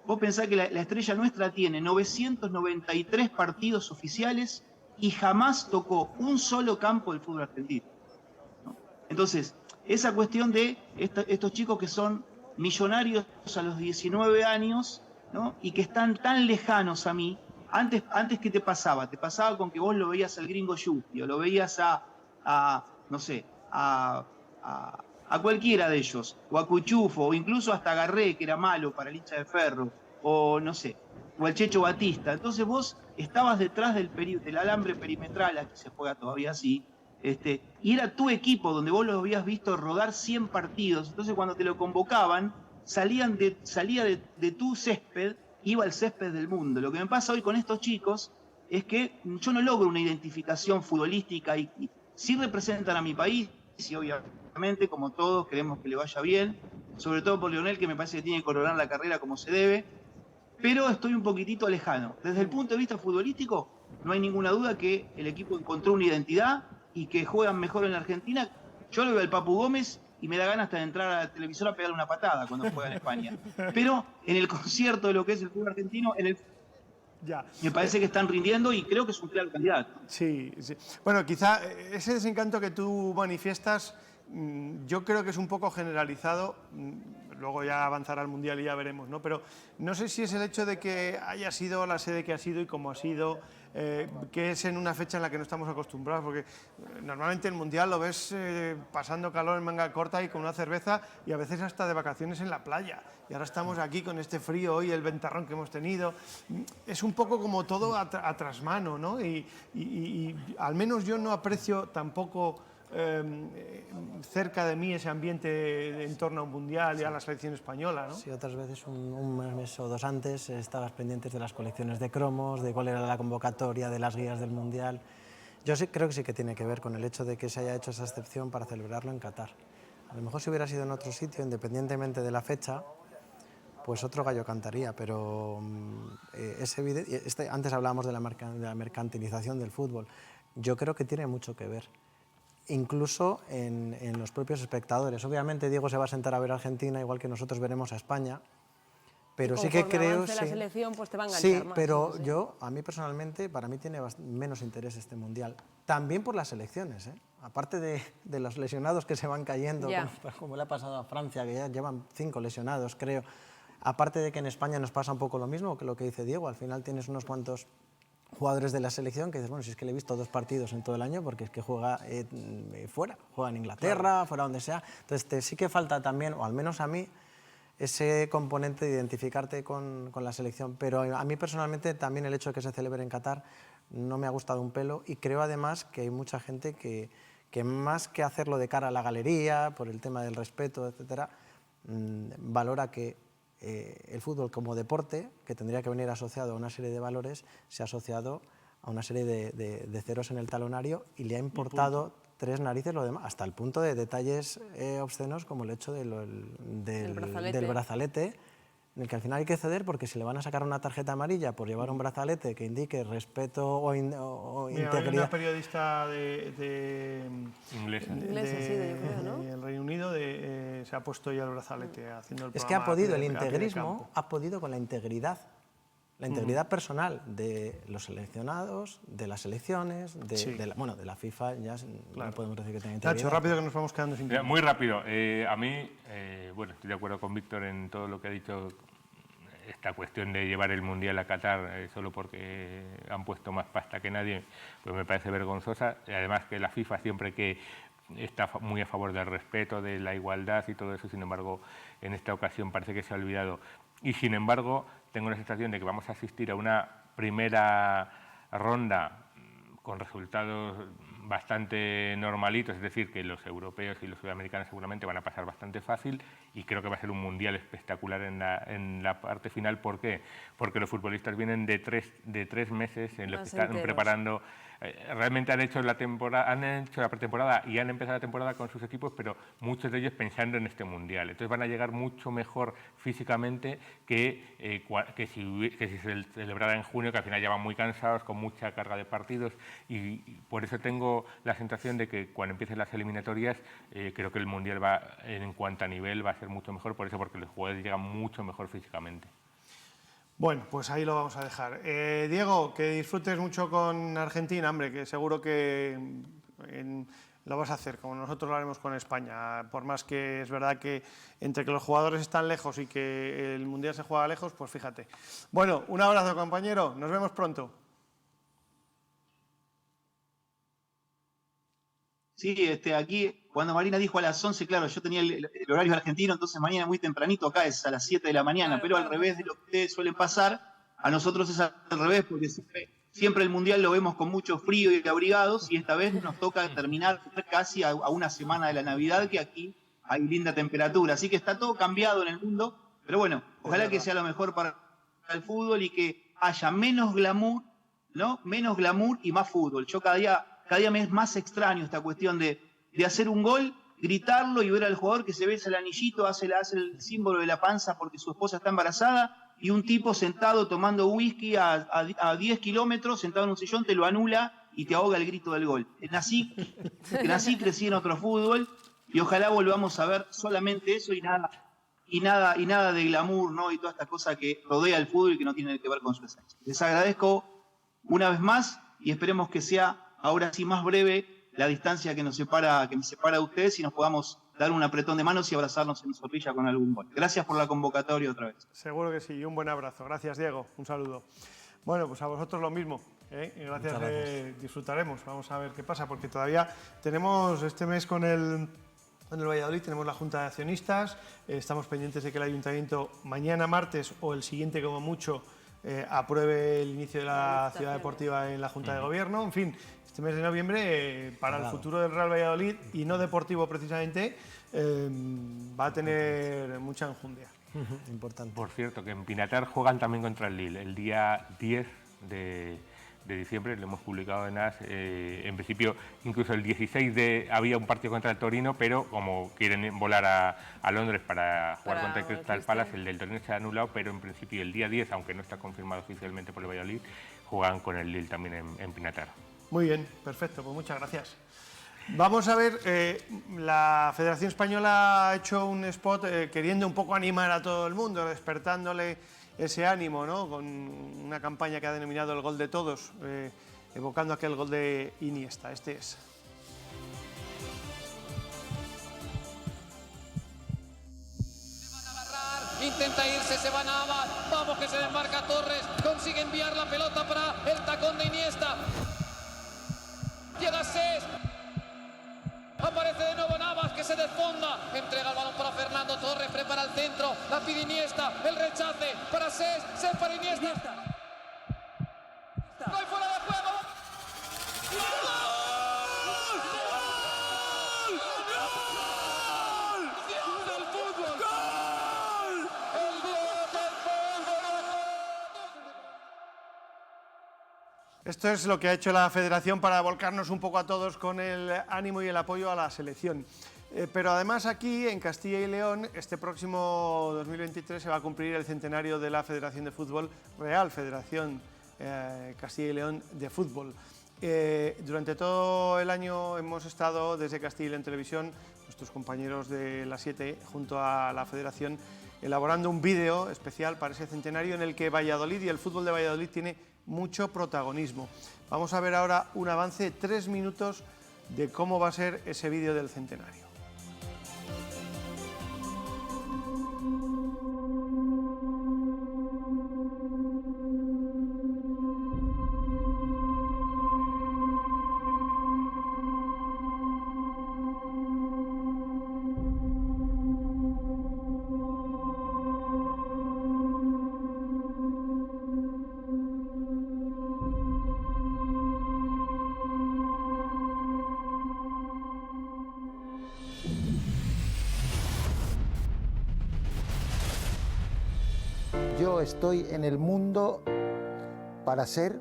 Speaker 12: vos pensás que la estrella nuestra tiene 993 partidos oficiales y jamás tocó un solo campo del fútbol argentino, ¿no? Entonces, esa cuestión de estos chicos que son millonarios a los 19 años, ¿no? Y que están tan lejanos a mí. Antes ¿qué te pasaba? Te pasaba con que vos lo veías al Gringo Yupi, o lo veías no sé, a cualquiera de ellos, o a Cuchufo, o incluso hasta a Garré, que era malo para el hincha de Ferro, o no sé, o al Checho Batista. Entonces vos estabas detrás del alambre perimetral, aquí se juega todavía así, y era tu equipo donde vos lo habías visto rodar 100 partidos. Entonces cuando te lo convocaban, salía de tu césped, iba al césped del mundo. Lo que me pasa hoy con estos chicos es que yo no logro una identificación futbolística y sí representan a mi país, y obviamente, como todos, queremos que le vaya bien, sobre todo por Lionel, que me parece que tiene que coronar la carrera como se debe, pero estoy un poquitito lejano. Desde el punto de vista futbolístico, no hay ninguna duda que el equipo encontró una identidad y que juegan mejor en la Argentina. Yo lo veo al Papu Gómez y me da ganas hasta de entrar a la televisora a pegarle una patada cuando juega en España. Pero en el concierto de lo que es el fútbol argentino, me parece que están rindiendo y creo que es un claro candidato.
Speaker 1: Sí, sí. Bueno, quizá ese desencanto que tú manifiestas, yo creo que es un poco generalizado. Luego ya avanzará el Mundial y ya veremos, ¿no? Pero no sé si es el hecho de que haya sido la sede que ha sido y cómo ha sido, que es en una fecha en la que no estamos acostumbrados, porque normalmente el Mundial lo ves pasando calor en manga corta y con una cerveza y a veces hasta de vacaciones en la playa. Y ahora estamos aquí con este frío hoy, el ventarrón que hemos tenido. Es un poco como todo a trasmano, ¿no? Y al menos yo no aprecio tampoco cerca de mí ese ambiente en torno a un mundial y a la selección española, ¿no?
Speaker 11: Sí, otras veces un mes o dos antes estabas pendientes de las colecciones de cromos, de cuál era la convocatoria, de las guías del mundial. Yo sí, creo que sí que tiene que ver con el hecho de que se haya hecho esa excepción para celebrarlo en Qatar. A lo mejor si hubiera sido en otro sitio, independientemente de la fecha, pues otro gallo cantaría, pero es evidente. Antes hablábamos de la mercantilización del fútbol. Yo creo que tiene mucho que ver. Incluso en los propios espectadores. Obviamente Diego se va a sentar a ver a Argentina, igual que nosotros veremos a España, pero sí que creo...
Speaker 2: la selección, pues te va a enganchar
Speaker 11: sí,
Speaker 2: más.
Speaker 11: pero sí. A mí personalmente, para mí tiene menos interés este Mundial. También por las selecciones, ¿eh? Aparte de los lesionados que se van cayendo, como le ha pasado a Francia, que ya llevan 5 lesionados, creo. Aparte de que en España nos pasa un poco lo mismo que lo que dice Diego, al final tienes unos cuantos jugadores de la selección que dices, bueno, si es que le he visto 2 partidos en todo el año porque es que juega fuera, juega en Inglaterra, fuera donde sea. Entonces sí que falta también, o al menos a mí, ese componente de identificarte con la selección. Pero a mí personalmente también el hecho de que se celebre en Qatar no me ha gustado un pelo y creo además que hay mucha gente que más que hacerlo de cara a la galería, por el tema del respeto, etcétera, valora que el fútbol como deporte, que tendría que venir asociado a una serie de valores, se ha asociado a una serie de ceros en el talonario y le ha importado 3 narices lo demás, hasta el punto de detalles obscenos como el hecho del brazalete, en el que al final hay que ceder porque si le van a sacar una tarjeta amarilla por llevar un brazalete que indique respeto o integridad...
Speaker 1: Hay una periodista
Speaker 11: inglesa,
Speaker 1: sí, el Reino Unido se ha puesto ya el brazalete haciendo el programa.
Speaker 11: Es que ha podido, el integrismo ha podido con la integridad personal de los seleccionados, de las selecciones, de la FIFA, ya no podemos decir que tenga integridad.
Speaker 1: Nacho, rápido que nos vamos quedando sin tiempo.
Speaker 10: Muy rápido. A mí, bueno, estoy de acuerdo con Víctor en todo lo que ha dicho, esta cuestión de llevar el Mundial a Qatar solo porque han puesto más pasta que nadie, pues me parece vergonzosa. Y además que la FIFA siempre que está muy a favor del respeto, de la igualdad y todo eso, sin embargo, en esta ocasión parece que se ha olvidado. Y sin embargo, tengo la sensación de que vamos a asistir a una primera ronda con resultados bastante normalitos, es decir, que los europeos y los sudamericanos seguramente van a pasar bastante fácil, y creo que va a ser un mundial espectacular en la parte final. ¿Por qué? Porque los futbolistas vienen de tres meses en los que están preparando. Realmente han hecho la pretemporada y han empezado la temporada con sus equipos, pero muchos de ellos pensando en este mundial. Entonces van a llegar mucho mejor físicamente que si se celebrara en junio, que al final ya van muy cansados, con mucha carga de partidos, y por eso tengo la sensación de que cuando empiecen las eliminatorias creo que el mundial en cuanto a nivel va a ser mucho mejor, porque los jugadores llegan mucho mejor físicamente.
Speaker 1: Bueno, pues ahí lo vamos a dejar. Diego, que disfrutes mucho con Argentina, hombre, que seguro que lo vas a hacer, como nosotros lo haremos con España. Por más que es verdad que entre que los jugadores están lejos y que el Mundial se juega lejos, pues fíjate. Bueno, un abrazo, compañero. Nos vemos pronto.
Speaker 12: Sí, aquí, cuando Marina dijo a las 11, claro, yo tenía el horario argentino, entonces mañana muy tempranito, acá es a las 7 de la mañana, pero al revés de lo que ustedes suelen pasar, a nosotros es al revés, porque siempre el Mundial lo vemos con mucho frío y abrigados, y esta vez nos toca terminar casi a una semana de la Navidad, que aquí hay linda temperatura, así que está todo cambiado en el mundo, pero bueno, ojalá que sea lo mejor para el fútbol y que haya menos glamour, ¿no? Menos glamour y más fútbol. Yo cada día me es más extraño esta cuestión de hacer un gol, gritarlo y ver al jugador que se besa el anillito, hace el símbolo de la panza porque su esposa está embarazada, y un tipo sentado tomando whisky a 10 kilómetros, sentado en un sillón, te lo anula y te ahoga el grito del gol. Nací, crecí en otro fútbol, y ojalá volvamos a ver solamente eso y nada de glamour, ¿no? Y toda esta cosa que rodea el fútbol y que no tiene que ver con su esencia. Les agradezco una vez más y esperemos que sea ahora sí más breve la distancia que me separa de ustedes, y nos podamos dar un apretón de manos y abrazarnos en sopilla con algún gol. Gracias por la convocatoria otra vez.
Speaker 1: Seguro que sí, y un buen abrazo. Gracias, Diego. Un saludo. Bueno, pues a vosotros lo mismo. Y gracias. Disfrutaremos. Vamos a ver qué pasa, porque todavía tenemos este mes con el Valladolid, tenemos la Junta de Accionistas, estamos pendientes de que el Ayuntamiento mañana martes o el siguiente como mucho apruebe el inicio de la ciudad deportiva en la Junta de Gobierno. En fin, este mes de noviembre para el futuro del Real Valladolid, y no deportivo precisamente, va a tener mucha enjundia.
Speaker 11: Importante.
Speaker 10: Por cierto, que en Pinatar juegan también contra el Lille el día 10 de diciembre, lo hemos publicado en AS. En principio, incluso el 16 había un partido contra el Torino, pero como quieren volar a Londres para jugar contra el Crystal Palace, el del Torino se ha anulado, pero en principio el día 10, aunque no está confirmado oficialmente por el Valladolid, juegan con el Lille también en Pinatar.
Speaker 1: Muy bien, perfecto, pues muchas gracias. Vamos a ver, la Federación Española ha hecho un spot queriendo un poco animar a todo el mundo, despertándole ese ánimo, ¿no? Con una campaña que ha denominado el gol de todos, evocando aquel gol de Iniesta. Este es.
Speaker 13: Intenta irse, se va Navas, vamos que se desmarca Torres, consigue enviar la pelota para el tacón de Iniesta. Llega Cés, aparece de nuevo Navas que se desfonda, entrega el balón para Fernando Torres, prepara el centro, la pide Iniesta, el rechace para Cés, Cés para Iniesta. No hay fuera de juego.
Speaker 1: Esto es lo que ha hecho la Federación para volcarnos un poco a todos con el ánimo y el apoyo a la selección. Pero además aquí, en Castilla y León, este próximo 2023 se va a cumplir el centenario de la Federación de Fútbol, Real Federación Castilla y León de Fútbol. Durante todo el año hemos estado desde Castilla y León Televisión, nuestros compañeros de la 7, junto a la Federación, elaborando un vídeo especial para ese centenario en el que Valladolid y el fútbol de Valladolid tiene mucho protagonismo. Vamos a ver ahora un avance, 3 minutos, de cómo va a ser ese vídeo del centenario.
Speaker 14: estoy en el mundo para ser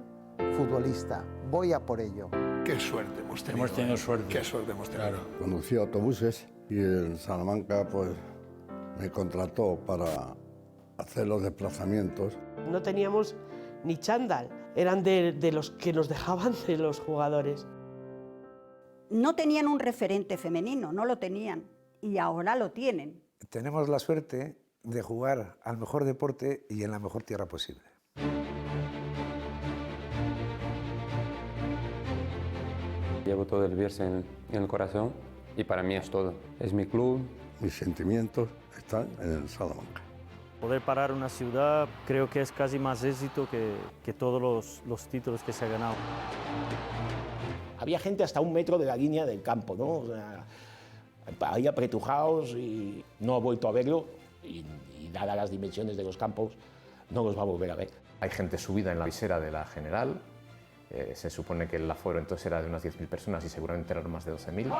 Speaker 14: futbolista. Voy a por ello.
Speaker 15: Qué suerte hemos tenido.
Speaker 16: Hemos tenido suerte.
Speaker 15: Qué suerte hemos tenido.
Speaker 16: Claro.
Speaker 17: Conducía autobuses y el Salamanca pues me contrató para hacer los desplazamientos.
Speaker 18: No teníamos ni chándal, eran de los que nos dejaban de los jugadores.
Speaker 19: No tenían un referente femenino, no lo tenían, y ahora lo tienen.
Speaker 16: Tenemos la suerte de jugar al mejor deporte y en la mejor tierra posible.
Speaker 20: Llevo todo el Bierse en el corazón y para mí es todo. Es mi club.
Speaker 17: Mis sentimientos están en el Salamanca.
Speaker 21: Poder parar una ciudad creo que es casi más éxito que todos los títulos que se ha ganado.
Speaker 22: Había gente hasta 1 metro de la línea del campo, ¿no? O sea, ahí apretujados y no he vuelto a verlo y dadas las dimensiones de los campos no los va a volver a ver.
Speaker 23: Hay gente subida en la visera de la General. Se supone que el aforo entonces era de unas 10.000 personas y seguramente eran más de 12.000.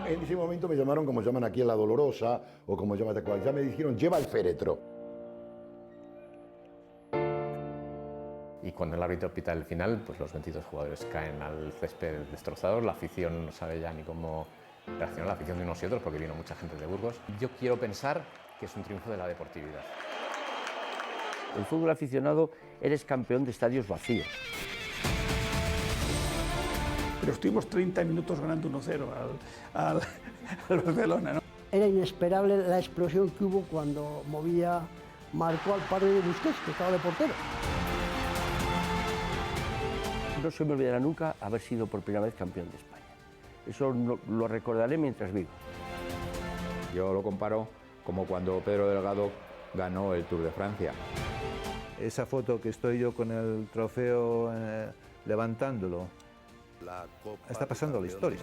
Speaker 24: En ese momento me llamaron como llaman aquí en La Dolorosa o como llaman de cual. Ya me dijeron, lleva el féretro.
Speaker 23: Y cuando el árbitro pita el final, pues los 22 jugadores caen al césped destrozados. La afición no sabe ya ni cómo reaccionar, la afición de unos y otros, porque vino mucha gente de Burgos. Yo quiero pensar que es un triunfo de la deportividad.
Speaker 25: El fútbol aficionado eres campeón de estadios vacíos.
Speaker 15: Pero estuvimos 30 minutos ganando 1-0 al Barcelona, ¿no?
Speaker 26: Era inesperable la explosión que hubo cuando marcó al padre de Busquets, que estaba de portero.
Speaker 25: No se me olvidará nunca haber sido por primera vez campeón de España. Eso lo recordaré mientras viva.
Speaker 27: Yo lo comparo como cuando Pedro Delgado ganó el Tour de Francia.
Speaker 16: Esa foto que estoy yo con el trofeo levantándolo, está pasando a la historia.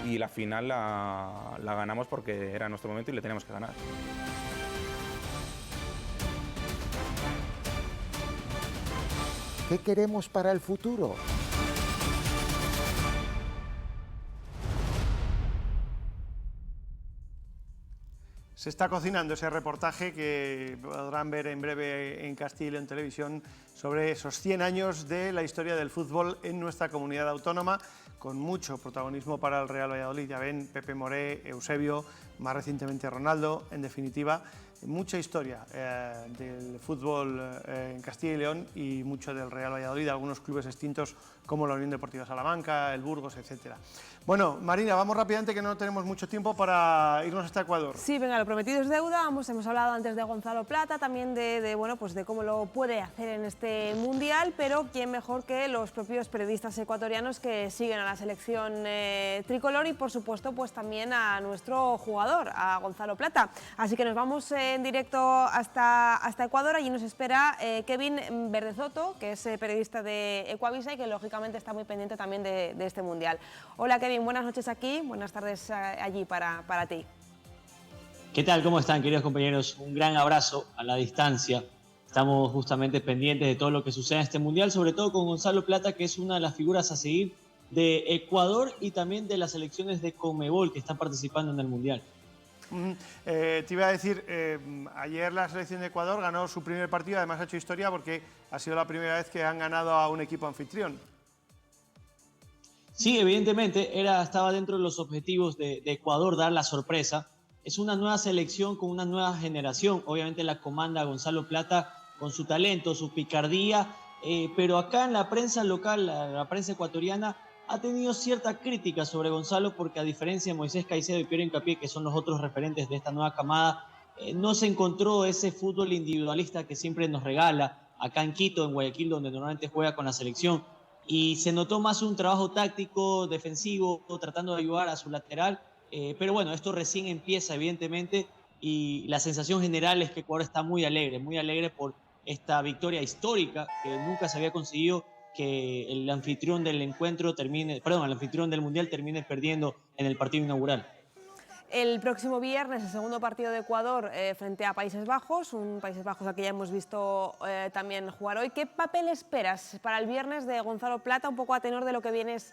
Speaker 28: Y la final la ganamos porque era nuestro momento y le teníamos que ganar.
Speaker 14: ¿Qué queremos para el futuro?
Speaker 1: Se está cocinando ese reportaje que podrán ver en breve en Castilla y León Televisión sobre esos 100 años de la historia del fútbol en nuestra comunidad autónoma, con mucho protagonismo para el Real Valladolid. Ya ven, Pepe Moré, Eusebio, más recientemente Ronaldo, en definitiva, mucha historia del fútbol en Castilla y León y mucho del Real Valladolid, algunos clubes extintos como la Unión Deportiva Salamanca, el Burgos, etc. Bueno, Marina, vamos rápidamente que no tenemos mucho tiempo para irnos hasta Ecuador.
Speaker 2: Sí, venga, lo prometido es deuda. Hemos hablado antes de Gonzalo Plata, también de cómo lo puede hacer en este Mundial, pero quién mejor que los propios periodistas ecuatorianos que siguen a la selección tricolor y, por supuesto, pues también a nuestro jugador, a Gonzalo Plata. Así que nos vamos en directo hasta Ecuador. Allí nos espera Kevin Verdezoto, que es periodista de Ecuavisa y que lógicamente está muy pendiente también de este Mundial. Hola Kevin, buenas noches aquí, buenas tardes allí para ti.
Speaker 29: ¿Qué tal? ¿Cómo están, queridos compañeros? Un gran abrazo a la distancia. Estamos justamente pendientes de todo lo que sucede en este Mundial, sobre todo con Gonzalo Plata, que es una de las figuras a seguir de Ecuador y también de las selecciones de Conmebol que están participando en el Mundial.
Speaker 1: Te iba a decir, ayer la selección de Ecuador ganó su primer partido, además ha hecho historia porque ha sido la primera vez que han ganado a un equipo anfitrión.
Speaker 29: Sí, evidentemente estaba dentro de los objetivos de Ecuador dar la sorpresa. Es una nueva selección con una nueva generación. Obviamente la comanda Gonzalo Plata con su talento, su picardía, pero acá en la prensa local, la prensa ecuatoriana, ha tenido cierta crítica sobre Gonzalo porque a diferencia de Moisés Caicedo y Piero Hincapié, que son los otros referentes de esta nueva camada, no se encontró ese fútbol individualista que siempre nos regala acá en Quito, en Guayaquil, donde normalmente juega con la selección. Y se notó más un trabajo táctico, defensivo, tratando de ayudar a su lateral. Pero bueno, esto recién empieza, evidentemente, y la sensación general es que Ecuador está muy alegre por esta victoria histórica que nunca se había conseguido, que el anfitrión del encuentro el anfitrión del Mundial termine perdiendo en el partido inaugural.
Speaker 2: el próximo viernes el segundo partido de Ecuador frente a Países Bajos, un Países Bajos al que ya hemos visto también jugar hoy. ¿Qué papel esperas para el viernes de Gonzalo Plata, un poco a tenor de lo que vienes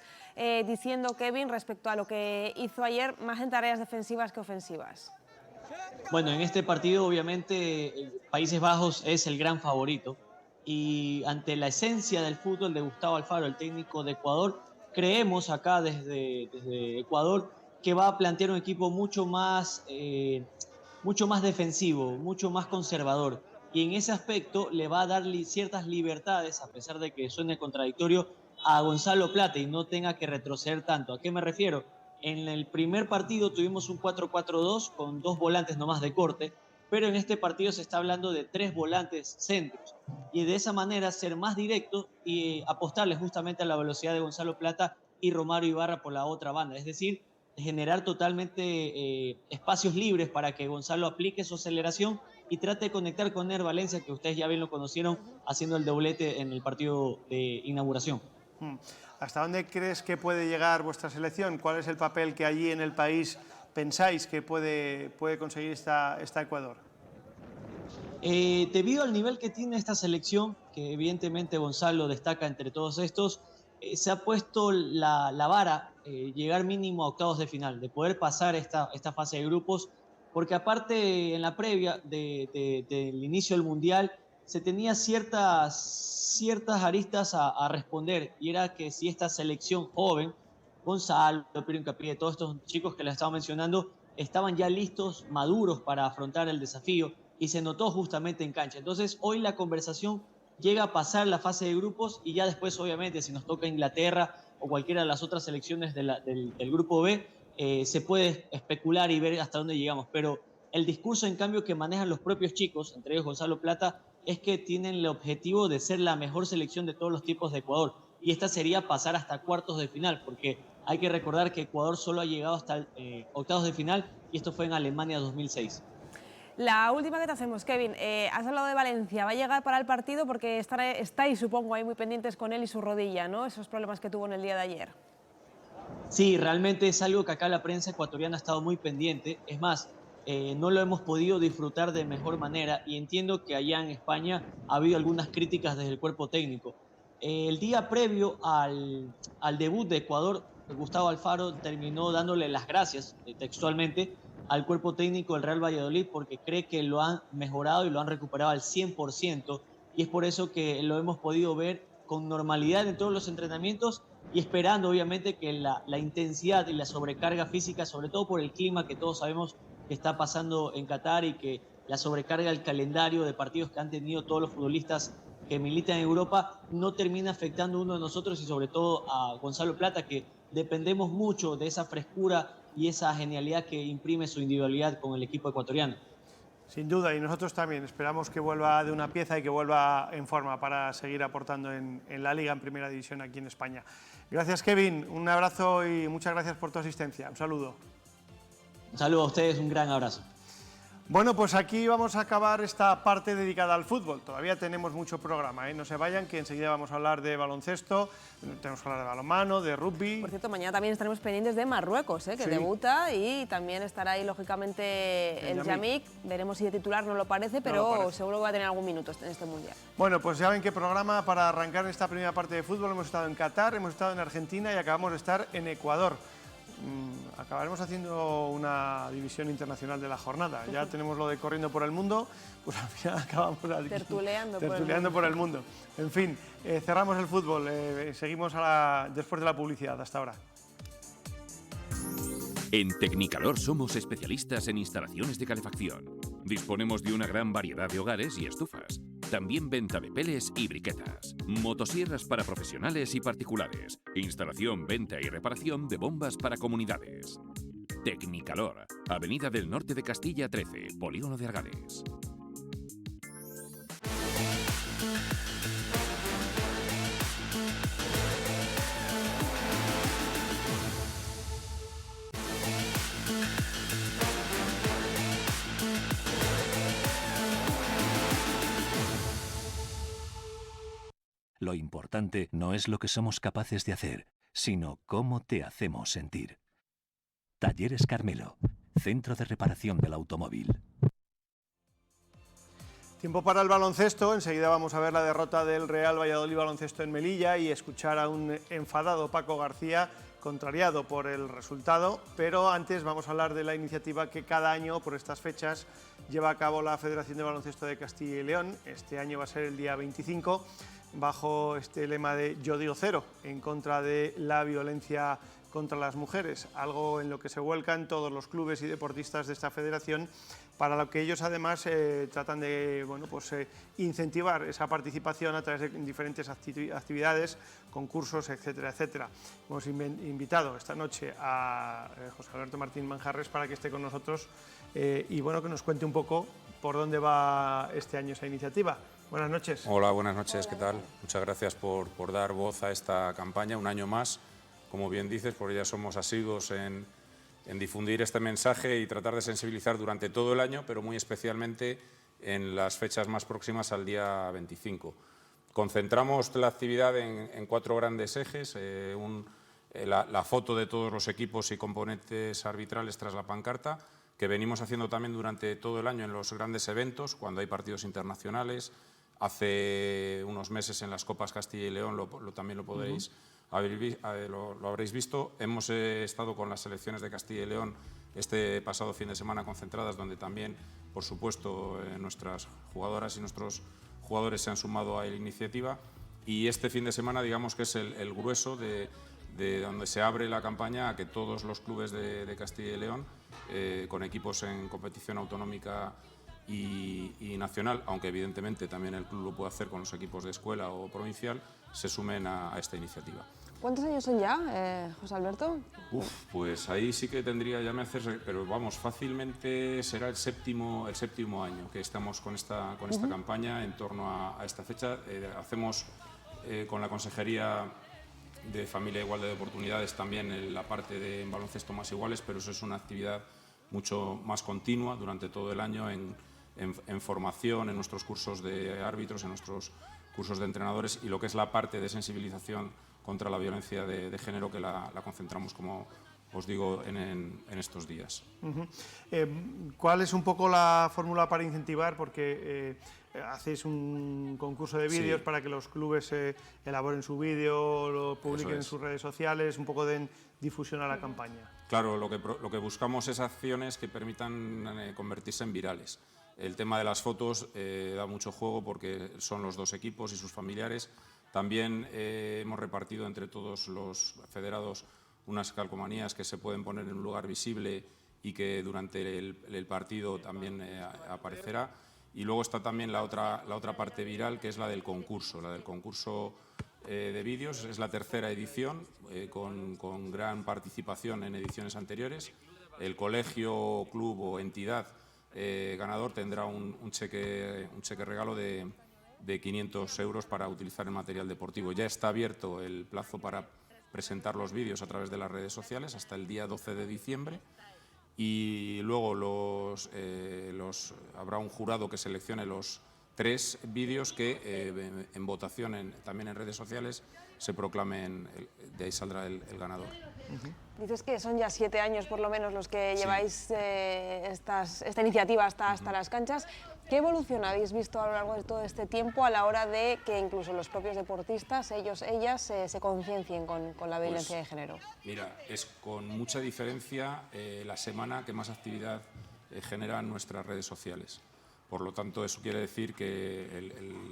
Speaker 2: diciendo, Kevin, respecto a lo que hizo ayer, más en tareas defensivas que ofensivas?
Speaker 29: Bueno, en este partido obviamente Países Bajos es el gran favorito y ante la esencia del fútbol de Gustavo Alfaro, el técnico de Ecuador, creemos acá desde Ecuador que va a plantear un equipo mucho más defensivo, mucho más conservador. Y en ese aspecto le va a dar ciertas libertades, a pesar de que suene contradictorio, a Gonzalo Plata y no tenga que retroceder tanto. ¿A qué me refiero? En el primer partido tuvimos un 4-4-2 con 2 volantes nomás de corte, pero en este partido se está hablando de 3 volantes centros. Y de esa manera ser más directo y apostarle justamente a la velocidad de Gonzalo Plata y Romario Ibarra por la otra banda. Es decir, generar totalmente espacios libres para que Gonzalo aplique su aceleración y trate de conectar con Ner Valencia, que ustedes ya bien lo conocieron haciendo el doblete en el partido de inauguración.
Speaker 1: ¿Hasta dónde crees que puede llegar vuestra selección? ¿Cuál es el papel que allí en el país pensáis que puede conseguir esta Ecuador?
Speaker 29: Debido al nivel que tiene esta selección, que evidentemente Gonzalo destaca entre todos estos, se ha puesto la vara, llegar mínimo a octavos de final, de poder pasar esta fase de grupos, porque aparte en la previa del inicio del Mundial se tenía ciertas aristas a responder, y era que si esta selección joven, Gonzalo, Piero Hincapié, todos estos chicos que les estaba mencionando, estaban ya listos, maduros para afrontar el desafío, y se notó justamente en cancha. Entonces hoy la conversación llega a pasar la fase de grupos y ya después, obviamente, si nos toca Inglaterra o cualquiera de las otras selecciones del grupo B, se puede especular y ver hasta dónde llegamos. Pero el discurso, en cambio, que manejan los propios chicos, entre ellos Gonzalo Plata, es que tienen el objetivo de ser la mejor selección de todos los tipos de Ecuador. Y esta sería pasar hasta cuartos de final, porque hay que recordar que Ecuador solo ha llegado hasta octavos de final, y esto fue en Alemania 2006.
Speaker 2: La última que te hacemos, Kevin, has hablado de Valencia, ¿va a llegar para el partido? Porque estáis, supongo, ahí muy pendientes con él y su rodilla, ¿no? Esos problemas que tuvo en el día de ayer.
Speaker 29: Sí, realmente es algo que acá la prensa ecuatoriana ha estado muy pendiente. Es más, no lo hemos podido disfrutar de mejor manera, y entiendo que allá en España ha habido algunas críticas desde el cuerpo técnico. El día previo al debut de Ecuador, Gustavo Alfaro terminó dándole las gracias textualmente al cuerpo técnico del Real Valladolid, porque cree que lo han mejorado y lo han recuperado al 100%, y es por eso que lo hemos podido ver con normalidad en todos los entrenamientos, y esperando obviamente que la intensidad y la sobrecarga física, sobre todo por el clima que todos sabemos que está pasando en Qatar, y que la sobrecarga del calendario de partidos que han tenido todos los futbolistas que militan en Europa, no termina afectando a uno de nosotros, y sobre todo a Gonzalo Plata, que dependemos mucho de esa frescura y esa genialidad que imprime su individualidad con el equipo ecuatoriano.
Speaker 1: Sin duda, y nosotros también esperamos que vuelva de una pieza y que vuelva en forma para seguir aportando en la Liga, en Primera División aquí en España. Gracias, Kevin, un abrazo y muchas gracias por tu asistencia. Un saludo.
Speaker 29: Un saludo a ustedes, un gran abrazo.
Speaker 1: Bueno, pues aquí vamos a acabar esta parte dedicada al fútbol. Todavía tenemos mucho programa, ¿eh? No se vayan, que enseguida vamos a hablar de baloncesto, tenemos que hablar de balonmano, de rugby.
Speaker 2: Por cierto, mañana también estaremos pendientes de Marruecos, que sí, debuta, y también estará ahí, lógicamente, el Yamik. Veremos si de titular no lo parece, pero seguro que va a tener algún minuto en este Mundial.
Speaker 1: Bueno, pues ya ven qué programa para arrancar esta primera parte de fútbol. Hemos estado en Qatar, hemos estado en Argentina y acabamos de estar en Ecuador. Acabaremos haciendo una división internacional de la jornada. Ya tenemos lo de corriendo por el mundo, pues al final acabamos aquí, tertuleando por el mundo. En fin, cerramos el fútbol, seguimos después de la publicidad. Hasta ahora.
Speaker 3: En Tecnicalor somos especialistas en instalaciones de calefacción. Disponemos de una gran variedad de hogares y estufas. También venta de peles y briquetas. Motosierras para profesionales y particulares. Instalación, venta y reparación de bombas para comunidades. Tecnicalor, Avenida del Norte de Castilla 13, Polígono de Argales.
Speaker 4: Lo importante no es lo que somos capaces de hacer, sino cómo te hacemos sentir. Talleres Carmelo. Centro de Reparación del Automóvil.
Speaker 1: Tiempo para el baloncesto. Enseguida vamos a ver la derrota del Real Valladolid Baloncesto en Melilla y escuchar a un enfadado Paco García, contrariado por el resultado, pero antes vamos a hablar de la iniciativa que cada año, por estas fechas, lleva a cabo la Federación de Baloncesto de Castilla y León. Este año va a ser el día 25, bajo este lema de Yo digo cero, en contra de la violencia contra las mujeres, algo en lo que se vuelcan todos los clubes y deportistas de esta federación, para lo que ellos además tratan de incentivar esa participación a través de diferentes actividades, concursos, etcétera, etcétera. Hemos invitado esta noche a José Alberto Martín Manjarres para que esté con nosotros y bueno, que nos cuente un poco por dónde va este año esa iniciativa. Buenas noches.
Speaker 5: Hola, buenas noches, ¿qué tal? Muchas gracias por dar voz a esta campaña, un año más, como bien dices, porque ya somos asiduos en difundir este mensaje y tratar de sensibilizar durante todo el año, pero muy especialmente en las fechas más próximas al día 25. Concentramos la actividad en 4 grandes ejes, la foto de todos los equipos y componentes arbitrales tras la pancarta, que venimos haciendo también durante todo el año en los grandes eventos, cuando hay partidos internacionales. Hace unos meses en las Copas Castilla y León también lo podréis lo habréis visto. Hemos estado con las selecciones de Castilla y León este pasado fin de semana concentradas, donde también, por supuesto, nuestras jugadoras y nuestros jugadores se han sumado a la iniciativa. Y este fin de semana, digamos que es el grueso de donde se abre la campaña a que todos los clubes de Castilla y León, con equipos en competición autonómica y nacional, aunque evidentemente también el club lo puede hacer con los equipos de escuela o provincial, se sumen a esta iniciativa.
Speaker 2: ¿Cuántos años son ya, José Alberto?
Speaker 5: Pues ahí sí que tendría, ya me haces, pero vamos, fácilmente será el séptimo año que estamos con esta campaña en torno a esta fecha. Hacemos con la Consejería de Familia e Igualdad de Oportunidades también la parte de baloncesto más iguales, pero eso es una actividad mucho más continua durante todo el año en formación, en nuestros cursos de árbitros, en nuestros cursos de entrenadores, y lo que es la parte de sensibilización contra la violencia de género, que la concentramos, como os digo, en estos días.
Speaker 1: ¿Cuál es un poco la fórmula para incentivar? Porque hacéis un concurso de vídeos para que los clubes elaboren su vídeo, lo publiquen en sus redes sociales, un poco den difusión a la campaña.
Speaker 5: Claro, lo que buscamos es acciones que permitan convertirse en virales. El tema de las fotos da mucho juego porque son los dos equipos y sus familiares. También hemos repartido entre todos los federados unas calcomanías que se pueden poner en un lugar visible y que durante el partido también aparecerá. Y luego está también la otra parte viral, que es la del concurso. La del concurso de vídeos es la tercera edición, con gran participación en ediciones anteriores. El colegio, club o entidad ganador tendrá un cheque regalo de 500 euros para utilizar el material deportivo. Ya está abierto el plazo para presentar los vídeos a través de las redes sociales hasta el día 12 de diciembre y luego habrá un jurado que seleccione los 3 vídeos que en votación también en redes sociales se proclamen, de ahí saldrá el ganador.
Speaker 2: Dices que son ya 7 años por lo menos los que lleváis esta iniciativa hasta las canchas. ¿Qué evolución habéis visto a lo largo de todo este tiempo a la hora de que incluso los propios deportistas, ellas, se conciencien con la violencia de género?
Speaker 5: Mira, es con mucha diferencia la semana que más actividad generan nuestras redes sociales. Por lo tanto, eso quiere decir que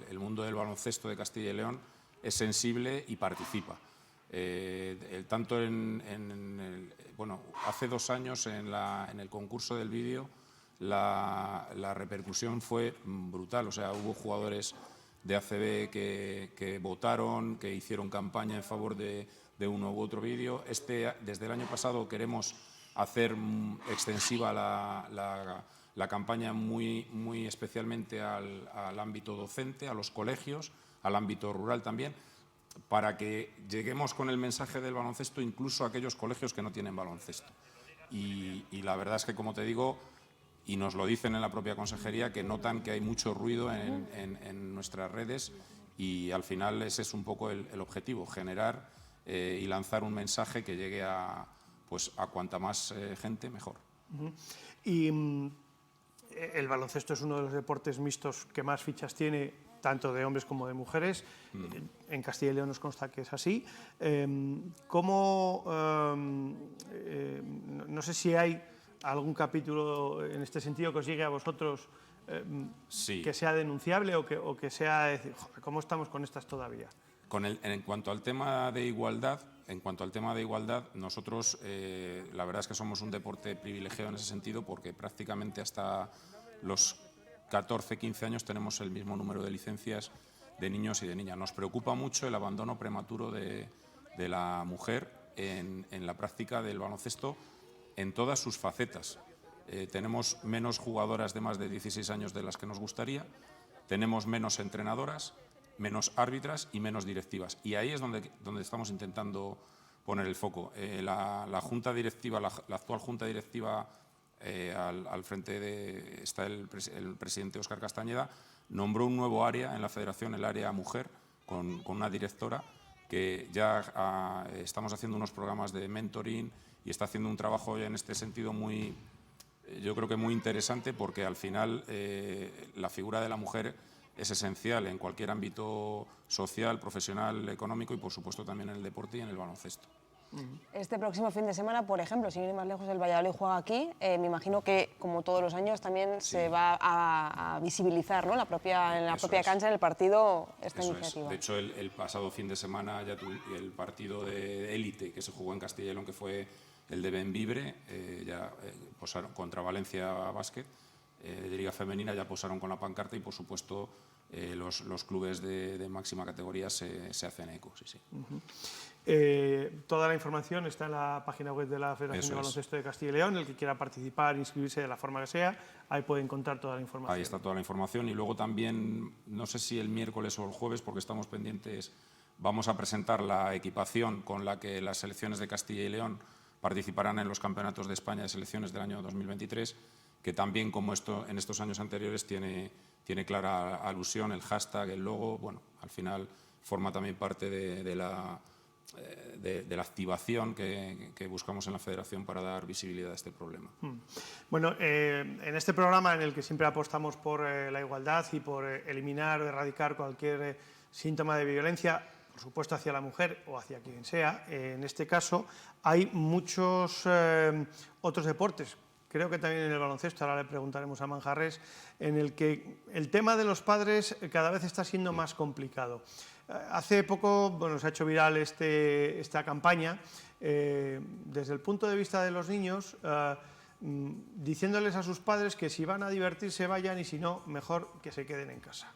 Speaker 5: el mundo del baloncesto de Castilla y León es sensible y participa. Tanto hace 2 años en el concurso del vídeo la repercusión fue brutal, o sea, hubo jugadores de ACB que votaron, que hicieron campaña en favor de uno u otro vídeo. Desde el año pasado queremos hacer extensiva la campaña muy especialmente al ámbito docente, a los colegios, al ámbito rural también, para que lleguemos con el mensaje del baloncesto incluso a aquellos colegios que no tienen baloncesto. Y la verdad es que, como te digo, y nos lo dicen en la propia consejería, que notan que hay mucho ruido en nuestras redes, y al final ese es un poco el objetivo, generar y lanzar un mensaje que llegue a cuanta más gente, mejor.
Speaker 1: Y el baloncesto es uno de los deportes mixtos que más fichas tiene, tanto de hombres como de mujeres. En Castilla y León nos consta que es así. No sé si hay algún capítulo en este sentido que os llegue a vosotros que sea denunciable o que sea decir, joder, ¿cómo estamos con estas todavía?
Speaker 5: En cuanto al tema de igualdad, nosotros la verdad es que somos un deporte privilegiado en ese sentido, porque prácticamente hasta los 14, 15 años tenemos el mismo número de licencias de niños y de niñas. Nos preocupa mucho el abandono prematuro de la mujer en la práctica del baloncesto en todas sus facetas. Tenemos menos jugadoras de más de 16 años de las que nos gustaría, tenemos menos entrenadoras, menos árbitras y menos directivas. Y ahí es donde estamos intentando poner el foco. La junta directiva, la actual junta directiva, al frente está el presidente Óscar Castañeda, nombró un nuevo área en la federación, el área mujer, con una directora que ya estamos haciendo unos programas de mentoring y está haciendo un trabajo en este sentido yo creo que muy interesante, porque al final la figura de la mujer es esencial en cualquier ámbito social, profesional, económico y por supuesto también en el deporte y en el baloncesto.
Speaker 2: Este próximo fin de semana, por ejemplo, sin ir más lejos, el Valladolid juega aquí. Me imagino que, como todos los años, también se va a visibilizar, ¿no? En la propia cancha, en el partido, esta iniciativa.
Speaker 5: De hecho, el pasado fin de semana ya el partido de élite que se jugó en Castilla y León, que fue el de Benvibre, ya posaron contra Valencia Basket, de Liga Femenina, ya posaron con la pancarta y, por supuesto, los clubes de máxima categoría se hacen eco. Sí.
Speaker 1: Toda la información está en la página web de la Federación de Baloncesto de Castilla y León. El que quiera participar, inscribirse de la forma que sea, ahí puede encontrar toda la información.
Speaker 5: Ahí está toda la información. Y luego también, no sé si el miércoles o el jueves, porque estamos pendientes, vamos a presentar la equipación con la que las selecciones de Castilla y León participarán en los campeonatos de España de selecciones del año 2023, que también, como en estos años anteriores, tiene clara alusión, el hashtag, el logo. Bueno, al final forma también parte de la activación que buscamos en la Federación para dar visibilidad a este problema.
Speaker 1: Bueno, en este programa, en el que siempre apostamos por la igualdad y por eliminar o erradicar cualquier síntoma de violencia, por supuesto hacia la mujer o hacia quien sea, en este caso hay muchos otros deportes. Creo que también en el baloncesto, ahora le preguntaremos a Manjarres, en el que el tema de los padres cada vez está siendo más complicado. Hace poco se ha hecho viral esta campaña desde el punto de vista de los niños, diciéndoles a sus padres que si van a divertirse vayan y si no, mejor que se queden en casa.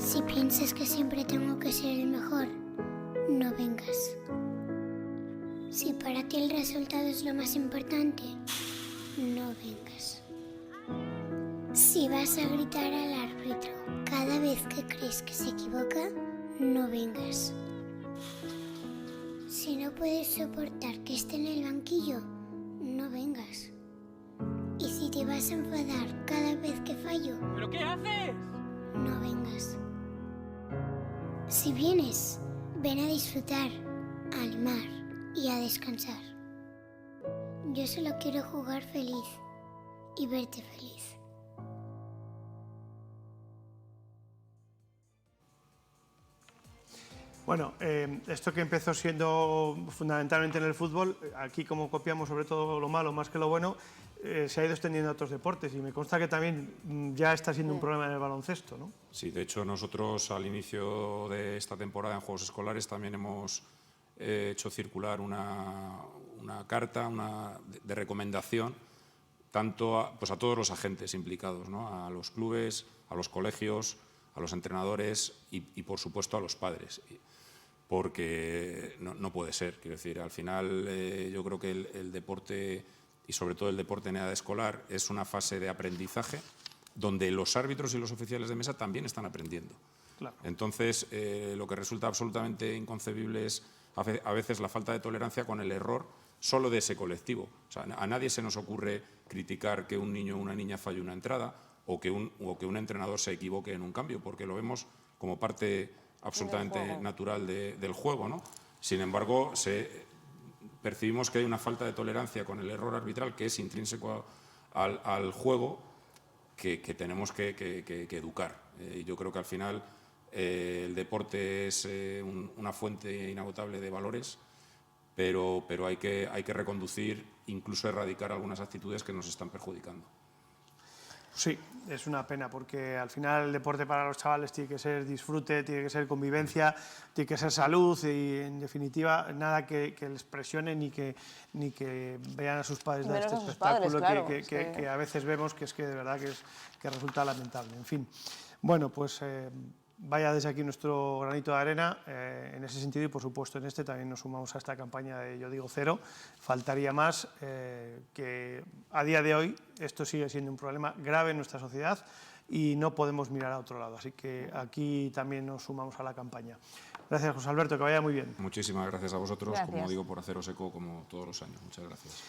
Speaker 6: Si piensas que siempre tengo que ser el mejor, no vengas. Si para ti el resultado es lo más importante, no vengas. Si vas a gritar al árbitro cada vez que crees que se equivoca, no vengas. Si no puedes soportar que esté en el banquillo, no vengas. Y si te vas a enfadar cada vez que fallo,
Speaker 7: ¿pero qué haces?
Speaker 6: No vengas. Si vienes, ven a disfrutar, a animar y a descansar. Yo solo quiero jugar feliz y verte feliz.
Speaker 1: Bueno, esto que empezó siendo fundamentalmente en el fútbol, aquí como copiamos sobre todo lo malo más que lo bueno, se ha ido extendiendo a otros deportes y me consta que también ya está siendo un problema en el baloncesto, ¿no?
Speaker 5: Sí, de hecho nosotros al inicio de esta temporada en Juegos Escolares también hemos hecho circular una carta de recomendación tanto a todos los agentes implicados, ¿no? A los clubes, a los colegios, a los entrenadores y por supuesto a los padres, porque no puede ser. Quiero decir, al final yo creo que el deporte, y sobre todo el deporte en edad escolar, es una fase de aprendizaje donde los árbitros y los oficiales de mesa también están aprendiendo.
Speaker 1: Claro.
Speaker 5: Entonces, lo que resulta absolutamente inconcebible es a veces la falta de tolerancia con el error solo de ese colectivo. O sea, a nadie se nos ocurre criticar que un niño o una niña falle una entrada o que un entrenador se equivoque en un cambio, porque lo vemos como parte absolutamente natural del juego, ¿no? Sin embargo, percibimos que hay una falta de tolerancia con el error arbitral que es intrínseco al juego que tenemos que educar. Yo creo que al final el deporte es una fuente inagotable de valores, pero hay que reconducir, incluso erradicar algunas actitudes que nos están perjudicando.
Speaker 1: Sí, es una pena porque al final el deporte para los chavales tiene que ser disfrute, tiene que ser convivencia, tiene que ser salud y en definitiva nada que les presione ni que vean a sus padres dar este espectáculo que a veces vemos que es que de verdad que resulta lamentable. En fin, bueno, pues vaya desde aquí nuestro granito de arena en ese sentido y por supuesto en este también nos sumamos a esta campaña de Yo Digo Cero. Faltaría más que a día de hoy esto sigue siendo un problema grave en nuestra sociedad y no podemos mirar a otro lado, así que aquí también nos sumamos a la campaña. Gracias, José Alberto, que vaya muy bien.
Speaker 5: Muchísimas gracias a vosotros,
Speaker 2: gracias.
Speaker 5: Como digo, por haceros eco como todos los años. Muchas gracias.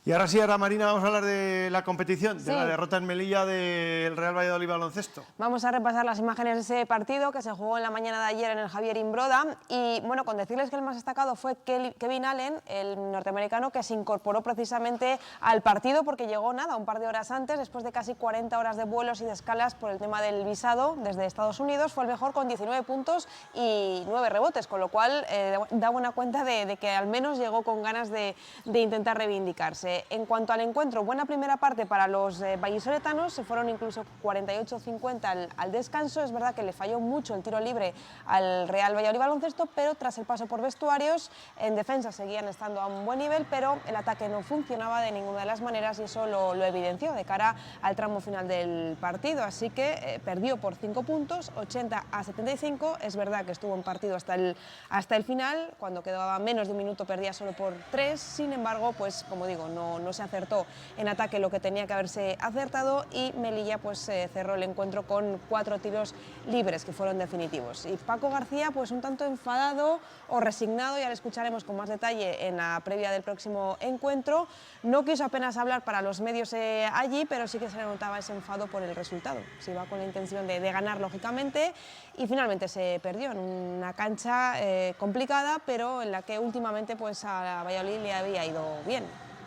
Speaker 1: Y ahora sí, ahora Marina, vamos a hablar de la competición, de la derrota en Melilla del Real Valladolid Baloncesto.
Speaker 2: Vamos a repasar las imágenes de ese partido que se jugó en la mañana de ayer en el Javier Imbroda y bueno, con decirles que el más destacado fue Kevin Allen, el norteamericano que se incorporó precisamente al partido porque llegó un par de horas antes, después de casi 40 horas de vuelos y de escalas por el tema del visado desde Estados Unidos, fue el mejor con 19 puntos y 9 rebotes, con lo cual da buena cuenta de que al menos llegó con ganas de intentar reivindicarse. En cuanto al encuentro, buena primera parte para los vallisoletanos, se fueron incluso 48-50 al descanso. Es verdad que le falló mucho el tiro libre al Real Valladolid Baloncesto, pero tras el paso por vestuarios, en defensa seguían estando a un buen nivel, pero el ataque no funcionaba de ninguna de las maneras y eso lo evidenció de cara al tramo final del partido. Así que perdió por 5 puntos, 80-75. Es verdad que estuvo en partido hasta el final, cuando quedaba menos de un minuto perdía solo por 3. Sin embargo, pues como digo, no se acertó en ataque lo que tenía que haberse acertado y Melilla pues cerró el encuentro con 4 tiros libres que fueron definitivos. Y Paco García pues un tanto enfadado o resignado, ya lo escucharemos con más detalle en la previa del próximo encuentro. No quiso apenas hablar para los medios allí, pero sí que se le notaba ese enfado por el resultado. Se iba con la intención de ganar lógicamente y finalmente se perdió en una cancha complicada, pero en la que últimamente pues a Valladolid le había ido bien.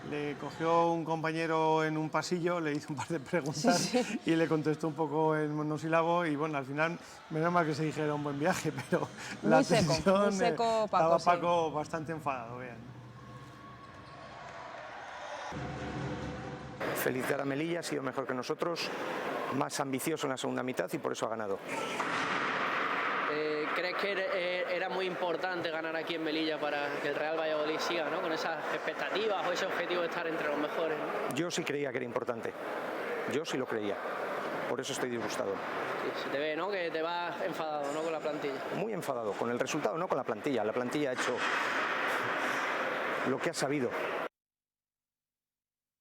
Speaker 1: Le cogió un compañero en un pasillo, le hizo un par de preguntas y le contestó un poco en monosílabo y bueno, al final, menos mal que se dijeron buen viaje, pero
Speaker 2: muy
Speaker 1: la
Speaker 2: seco,
Speaker 1: tensión,
Speaker 2: muy seco Paco,
Speaker 1: estaba Paco bastante enfadado. Vean.
Speaker 7: Felicitar a Melilla, ha sido mejor que nosotros, más ambicioso en la segunda mitad y por eso ha ganado.
Speaker 8: ¿Crees que era muy importante ganar aquí en Melilla para que el Real Valladolid siga, ¿no?, con esas expectativas o ese objetivo de estar entre los mejores, ¿no?
Speaker 7: Yo sí creía que era importante, yo sí lo creía, por eso estoy disgustado.
Speaker 8: Sí, se te ve, ¿no?, que te vas enfadado, ¿no?, con la plantilla.
Speaker 7: Muy enfadado, con el resultado, no con la plantilla ha hecho lo que ha sabido.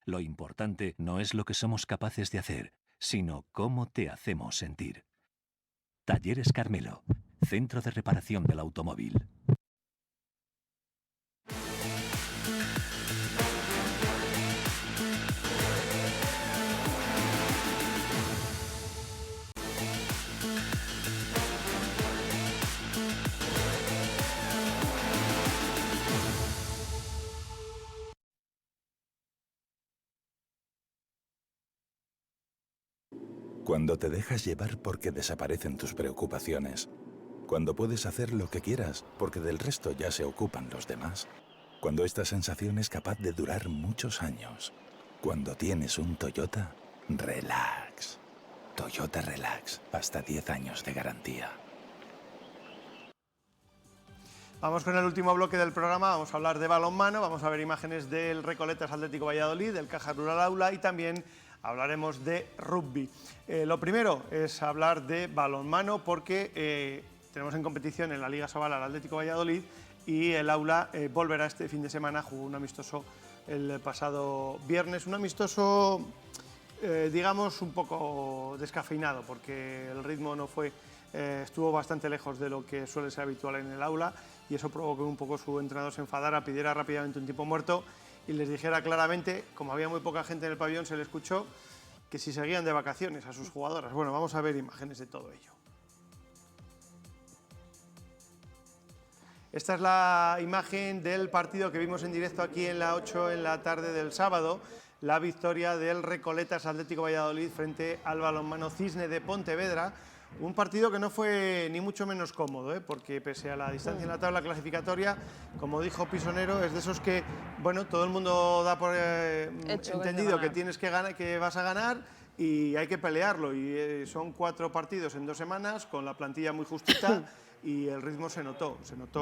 Speaker 4: Lo importante no es lo que somos capaces de hacer, sino cómo te hacemos sentir. Talleres Carmelo, centro de reparación del automóvil.
Speaker 9: Cuando te dejas llevar porque desaparecen tus preocupaciones. Cuando puedes hacer lo que quieras porque del resto ya se ocupan los demás. Cuando esta sensación es capaz de durar muchos años. Cuando tienes un Toyota, relax. Toyota Relax, hasta 10 años de garantía.
Speaker 1: Vamos con el último bloque del programa, vamos a hablar de balonmano, vamos a ver imágenes del Recoletas Atlético Valladolid, del Caja Rural Aula y también hablaremos de rugby. Lo primero es hablar de balonmano porque tenemos en competición en la Liga Sobal al Atlético Valladolid y el Aula volverá este fin de semana, jugó un amistoso el pasado viernes, un amistoso digamos un poco descafeinado porque el ritmo no fue, estuvo bastante lejos de lo que suele ser habitual en el Aula y eso provocó que un poco su entrenador se enfadara, pidiera rápidamente un tiempo muerto y les dijera claramente, como había muy poca gente en el pabellón, se le escuchó que si seguían de vacaciones a sus jugadoras. Bueno, vamos a ver imágenes de todo ello. Esta es la imagen del partido que vimos en directo aquí en la 8 en la tarde del sábado, la victoria del Recoletas Atlético Valladolid frente al Balonmano Cisne de Pontevedra. Un partido que no fue ni mucho menos cómodo, porque pese a la distancia en la tabla clasificatoria, como dijo Pisonero, es de esos que, bueno, todo el mundo da por entendido que tienes que ganar, que vas a ganar y hay que pelearlo. Y son 4 partidos en 2 semanas, con la plantilla muy justita y el ritmo se notó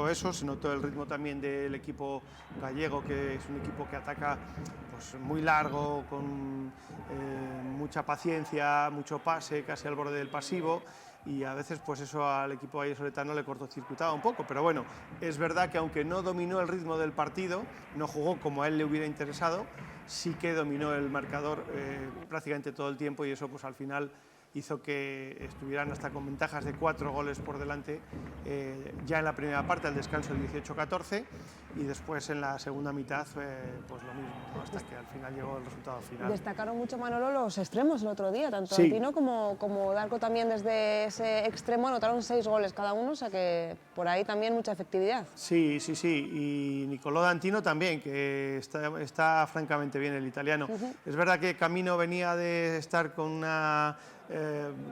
Speaker 1: eso, se notó el ritmo también del equipo gallego, que es un equipo que ataca pues, muy largo, con mucha paciencia, mucho pase, casi al borde del pasivo, y a veces pues eso al equipo vallisoletano le cortocircuitaba un poco, pero bueno, es verdad que aunque no dominó el ritmo del partido, no jugó como a él le hubiera interesado, sí que dominó el marcador prácticamente todo el tiempo, y eso pues al final hizo que estuvieran hasta con ventajas de 4 goles por delante ya en la primera parte, al descanso del 18-14, y después en la segunda mitad pues lo mismo, ¿no? Hasta que al final llegó el resultado final.
Speaker 2: Destacaron mucho, Manolo, los extremos el otro día, tanto
Speaker 1: Sí.
Speaker 2: Antino como Darko también desde ese extremo anotaron 6 goles cada uno, o sea que por ahí también mucha efectividad.
Speaker 1: Sí, sí, sí, y Nicolò D'Antino también, que está francamente bien el italiano. Es verdad que Camino venía de estar con una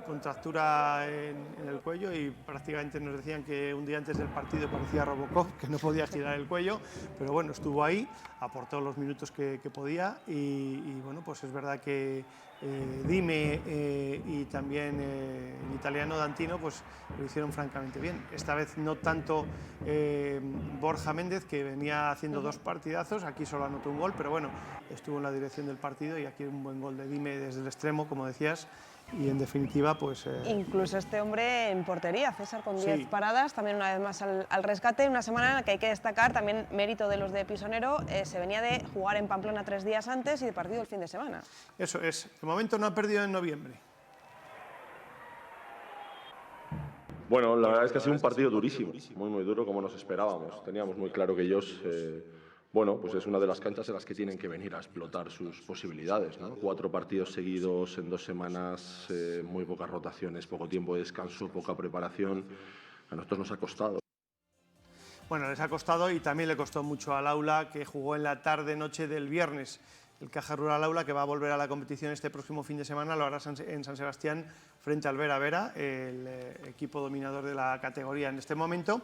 Speaker 1: contractura en el cuello y prácticamente nos decían que un día antes del partido parecía Robocop, que no podía girar el cuello, pero bueno, estuvo ahí, aportó los minutos que podía y bueno, pues es verdad que Dime y también el italiano D'Antino pues lo hicieron francamente bien. Esta vez no tanto Borja Méndez, que venía haciendo 2 partidazos, aquí solo anotó un gol, pero bueno, estuvo en la dirección del partido y aquí un buen gol de Dime desde el extremo, como decías, y en definitiva pues...
Speaker 2: Incluso este hombre en portería, César, con 10
Speaker 1: Sí.
Speaker 2: paradas, también una vez más al rescate, una semana en la que hay que destacar también mérito de los de Pisonero, se venía de jugar en Pamplona 3 días antes y de partido el fin de semana.
Speaker 1: Eso es, de momento no ha perdido en noviembre.
Speaker 10: Bueno, la verdad es que ha sido un partido durísimo, muy duro como nos esperábamos. Teníamos muy claro que ellos, bueno, pues es una de las canchas en las que tienen que venir a explotar sus posibilidades, ¿no? 4 partidos seguidos en 2 semanas, muy pocas rotaciones, poco tiempo de descanso, poca preparación. A nosotros nos ha costado.
Speaker 1: Bueno, les ha costado y también le costó mucho al Aula, que jugó en la tarde-noche del viernes. El Caja Rural Aula, que va a volver a la competición este próximo fin de semana, lo hará en San Sebastián frente al Vera Vera, el equipo dominador de la categoría en este momento.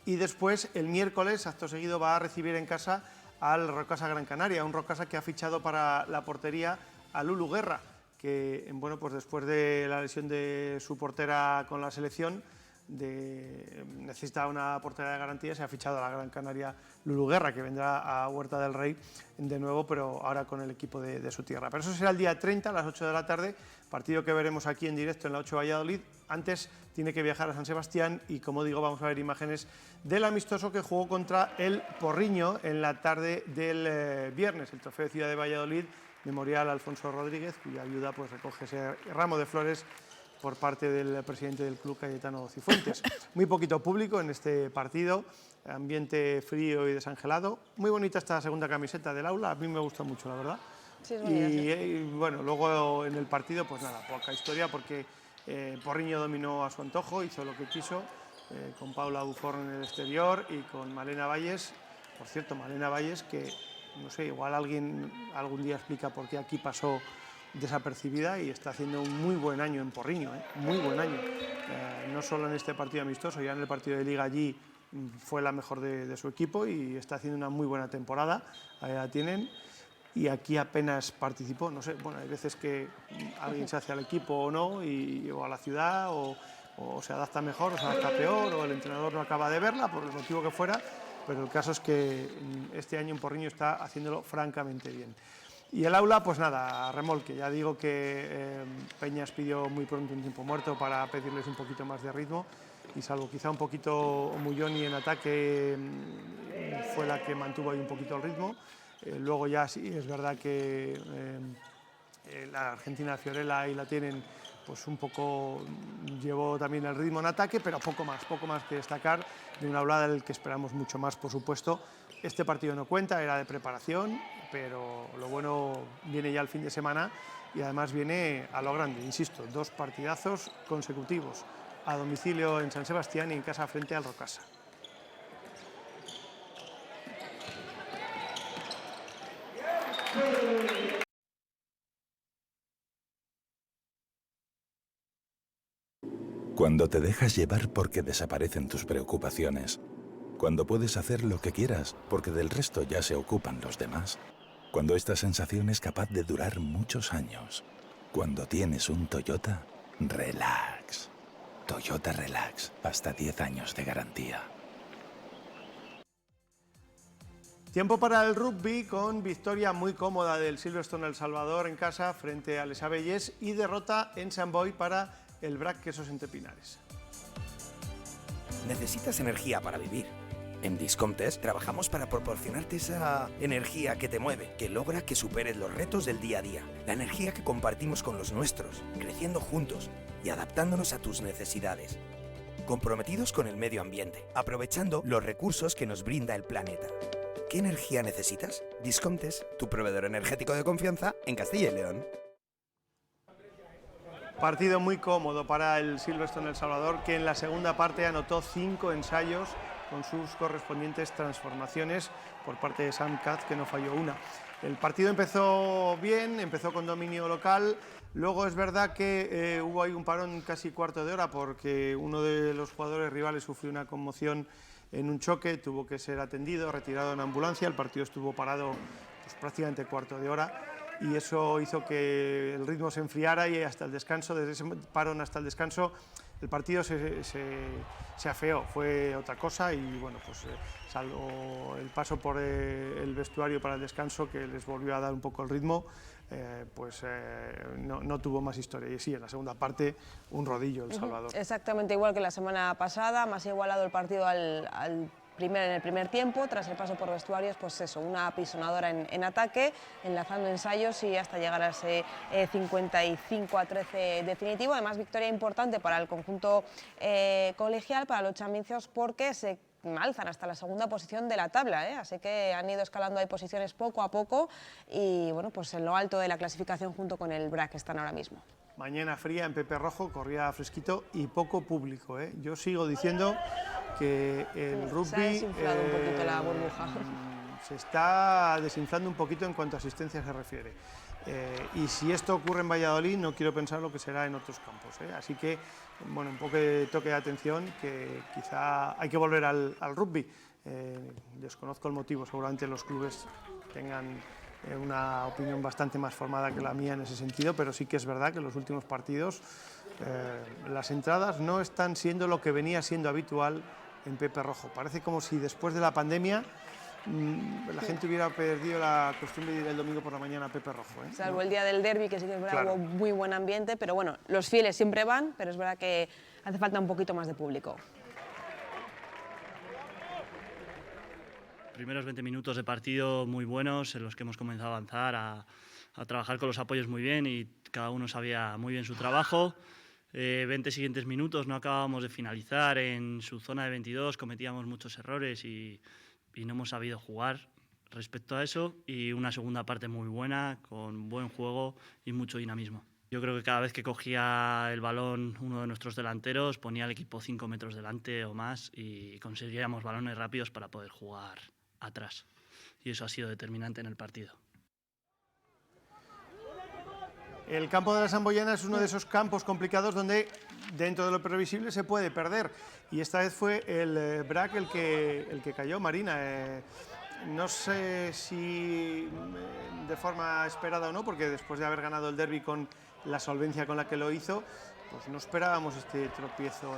Speaker 1: Y después, el miércoles, acto seguido, va a recibir en casa al Rocasa Gran Canaria, un Rocasa que ha fichado para la portería a Lulu Guerra, que bueno, pues después de la lesión de su portera con la selección, necesita una portera de garantía, se ha fichado a la Gran Canaria Lulu Guerra, que vendrá a Huerta del Rey de nuevo, pero ahora con el equipo de su tierra. Pero eso será el día 30 a las 8 de la tarde, partido que veremos aquí en directo en la 8 Valladolid. Antes tiene que viajar a San Sebastián y, como digo, vamos a ver imágenes del amistoso que jugó contra el Porriño en la tarde del viernes, el Trofeo de Ciudad de Valladolid, Memorial Alfonso Rodríguez, cuya ayuda pues recoge ese ramo de flores por parte del presidente del club, Cayetano Cifuentes. Muy poquito público en este partido, ambiente frío y desangelado. Muy bonita esta segunda camiseta del Aula, a mí me gusta mucho, la verdad.
Speaker 2: Sí, es muy gracioso.
Speaker 1: Y bueno, luego en el partido, pues nada, poca historia, porque Porriño dominó a su antojo, hizo lo que quiso, con Paula Buforn en el exterior y con Malena Valles. Por cierto, Malena Valles, que no sé, igual alguien algún día explica por qué aquí pasó desapercibida y está haciendo un muy buen año en Porriño, muy buen año. No solo en este partido amistoso, ya en el partido de Liga allí fue la mejor de su equipo y está haciendo una muy buena temporada, ahí la tienen, y aquí apenas participó, no sé, bueno, hay veces que alguien se hace al equipo o no, o a la ciudad, o se adapta mejor o se adapta peor, o el entrenador no acaba de verla, por el motivo que fuera, pero el caso es que este año en Porriño está haciéndolo francamente bien. Y el Aula, pues nada, a remolque. Ya digo que Peñas pidió muy pronto un tiempo muerto para pedirles un poquito más de ritmo y salvo quizá un poquito Mulloni en ataque, fue la que mantuvo ahí un poquito el ritmo. Luego ya sí, es verdad que la Argentina Fiorella ahí la tienen, pues un poco llevó también el ritmo en ataque, pero poco más que destacar de un Aula del que esperamos mucho más, por supuesto. Este partido no cuenta, era de preparación, pero lo bueno viene ya el fin de semana y además viene a lo grande, insisto, 2 partidazos consecutivos, a domicilio en San Sebastián y en casa frente al Rocasa.
Speaker 9: Cuando te dejas llevar porque desaparecen tus preocupaciones. Cuando puedes hacer lo que quieras porque del resto ya se ocupan los demás. Cuando esta sensación es capaz de durar muchos años. Cuando tienes un Toyota, relax. Toyota Relax, hasta 10 años de garantía.
Speaker 1: Tiempo para el rugby con victoria muy cómoda del Silverstone El Salvador en casa frente al Les Abelles y derrota en Sant Boi para el BRAC Quesos Entre Pinares.
Speaker 11: Necesitas energía para vivir. En Discomptes trabajamos para proporcionarte esa energía que te mueve, que logra que superes los retos del día a día. La energía que compartimos con los nuestros, creciendo juntos y adaptándonos a tus necesidades. Comprometidos con el medio ambiente, aprovechando los recursos que nos brinda el planeta. ¿Qué energía necesitas? Discomptes, tu proveedor energético de confianza en Castilla y León.
Speaker 1: Partido muy cómodo para el Silverstone El Salvador, que en la segunda parte anotó 5 ensayos con sus correspondientes transformaciones por parte de Sam Katz, que no falló una. El partido empezó bien, empezó con dominio local, luego es verdad que hubo ahí un parón casi cuarto de hora porque uno de los jugadores rivales sufrió una conmoción en un choque, tuvo que ser atendido, retirado en ambulancia, el partido estuvo parado pues, prácticamente cuarto de hora y eso hizo que el ritmo se enfriara y hasta el descanso, desde ese parón hasta el descanso, el partido se afeó, fue otra cosa y bueno, pues salvo el paso por el vestuario para el descanso que les volvió a dar un poco el ritmo, no tuvo más historia. Y sí, en la segunda parte un rodillo El Salvador.
Speaker 2: Exactamente igual que la semana pasada, más igualado el partido en el primer tiempo, tras el paso por vestuarios, pues eso, una apisonadora en ataque, enlazando ensayos y hasta llegar a ese 55-13 definitivo. Además, victoria importante para el conjunto colegial, para los champions, porque se alzan hasta la segunda posición de la tabla, así que han ido escalando ahí posiciones poco a poco y bueno, pues en lo alto de la clasificación junto con el BRAC están ahora mismo.
Speaker 1: Mañana fría en Pepe Rojo, corría fresquito y poco público. Yo sigo diciendo que el rugby
Speaker 2: se ha desinflado un poquito la burbuja.
Speaker 1: Se está desinflando un poquito en cuanto a asistencia se refiere. Y si esto ocurre en Valladolid, no quiero pensar lo que será en otros campos. Así que, bueno, un poco de toque de atención, que quizá hay que volver al rugby. Desconozco el motivo, seguramente los clubes tengan una opinión bastante más formada que la mía en ese sentido, pero sí que es verdad que en los últimos partidos las entradas no están siendo lo que venía siendo habitual en Pepe Rojo. Parece como si después de la pandemia la gente hubiera perdido la costumbre de ir el domingo por la mañana a Pepe Rojo.
Speaker 2: Salvo el día del derbi, que sí que es verdad, claro, hubo muy buen ambiente, pero bueno, los fieles siempre van, pero es verdad que hace falta un poquito más de público.
Speaker 12: Primeros 20 minutos de partido muy buenos, en los que hemos comenzado a avanzar, a trabajar con los apoyos muy bien y cada uno sabía muy bien su trabajo. 20 siguientes minutos no acabábamos de finalizar en su zona de 22, cometíamos muchos errores y no hemos sabido jugar respecto a eso, y una segunda parte muy buena, con buen juego y mucho dinamismo. Yo creo que cada vez que cogía el balón uno de nuestros delanteros ponía al equipo 5 metros delante o más y conseguíamos balones rápidos para poder jugar atrás, y eso ha sido determinante en el partido.
Speaker 1: El campo de la Samboyana es uno de esos campos complicados donde dentro de lo previsible se puede perder, y esta vez fue el BRAC el que cayó, Marina. No sé si de forma esperada o no, porque después de haber ganado el derbi con la solvencia con la que lo hizo, pues no esperábamos este tropiezo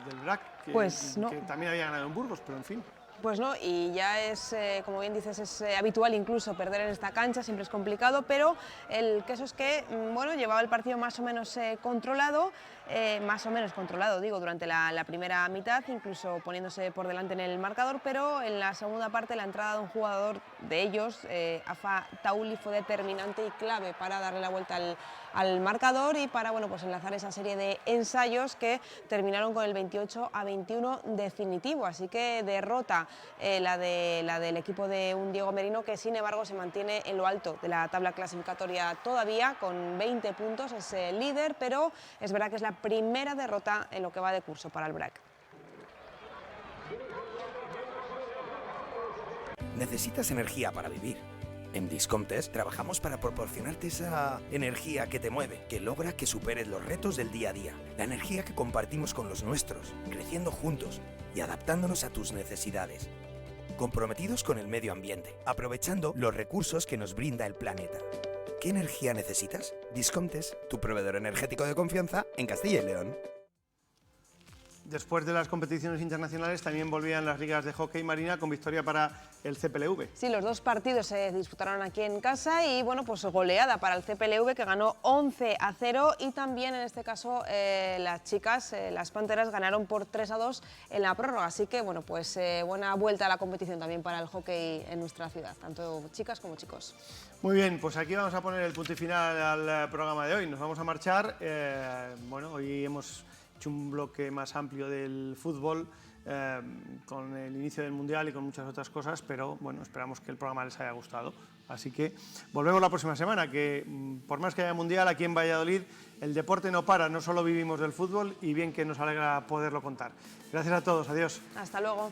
Speaker 1: del BRAC, que también había ganado en Burgos, pero en fin.
Speaker 2: Pues no, y ya es, como bien dices, es habitual incluso perder en esta cancha, siempre es complicado, pero el caso es que, bueno, llevaba el partido más o menos controlado, digo, durante la primera mitad, incluso poniéndose por delante en el marcador, pero en la segunda parte la entrada de un jugador de ellos, Afa Tauli, fue determinante y clave para darle la vuelta al marcador y para, bueno, pues enlazar esa serie de ensayos que terminaron con el 28-21 definitivo, así que derrota la del equipo de un Diego Merino, que sin embargo se mantiene en lo alto de la tabla clasificatoria todavía con 20 puntos, es líder, pero es verdad que es la primera derrota en lo que va de curso para el BRAC.
Speaker 11: Necesitas energía para vivir. En Discomptes trabajamos para proporcionarte esa energía que te mueve, que logra que superes los retos del día a día. La energía que compartimos con los nuestros, creciendo juntos y adaptándonos a tus necesidades. Comprometidos con el medio ambiente, aprovechando los recursos que nos brinda el planeta. ¿Qué energía necesitas? Discomptes, tu proveedor energético de confianza en Castilla y León.
Speaker 1: Después de las competiciones internacionales también volvían las ligas de hockey marina con victoria para el CPLV.
Speaker 2: Sí, los dos partidos se disputaron aquí en casa y bueno, pues goleada para el CPLV que ganó 11-0 y también en este caso las chicas, las Panteras, ganaron por 3-2 en la prórroga. Así que bueno, pues buena vuelta a la competición también para el hockey en nuestra ciudad, tanto chicas como chicos.
Speaker 1: Muy bien, pues aquí vamos a poner el punto y final al programa de hoy. Nos vamos a marchar. Bueno, hoy hemos hecho un bloque más amplio del fútbol con el inicio del Mundial y con muchas otras cosas, pero bueno, esperamos que el programa les haya gustado. Así que volvemos la próxima semana, que por más que haya Mundial, aquí en Valladolid el deporte no para, no solo vivimos del fútbol y bien que nos alegra poderlo contar. Gracias a todos, adiós.
Speaker 2: Hasta luego.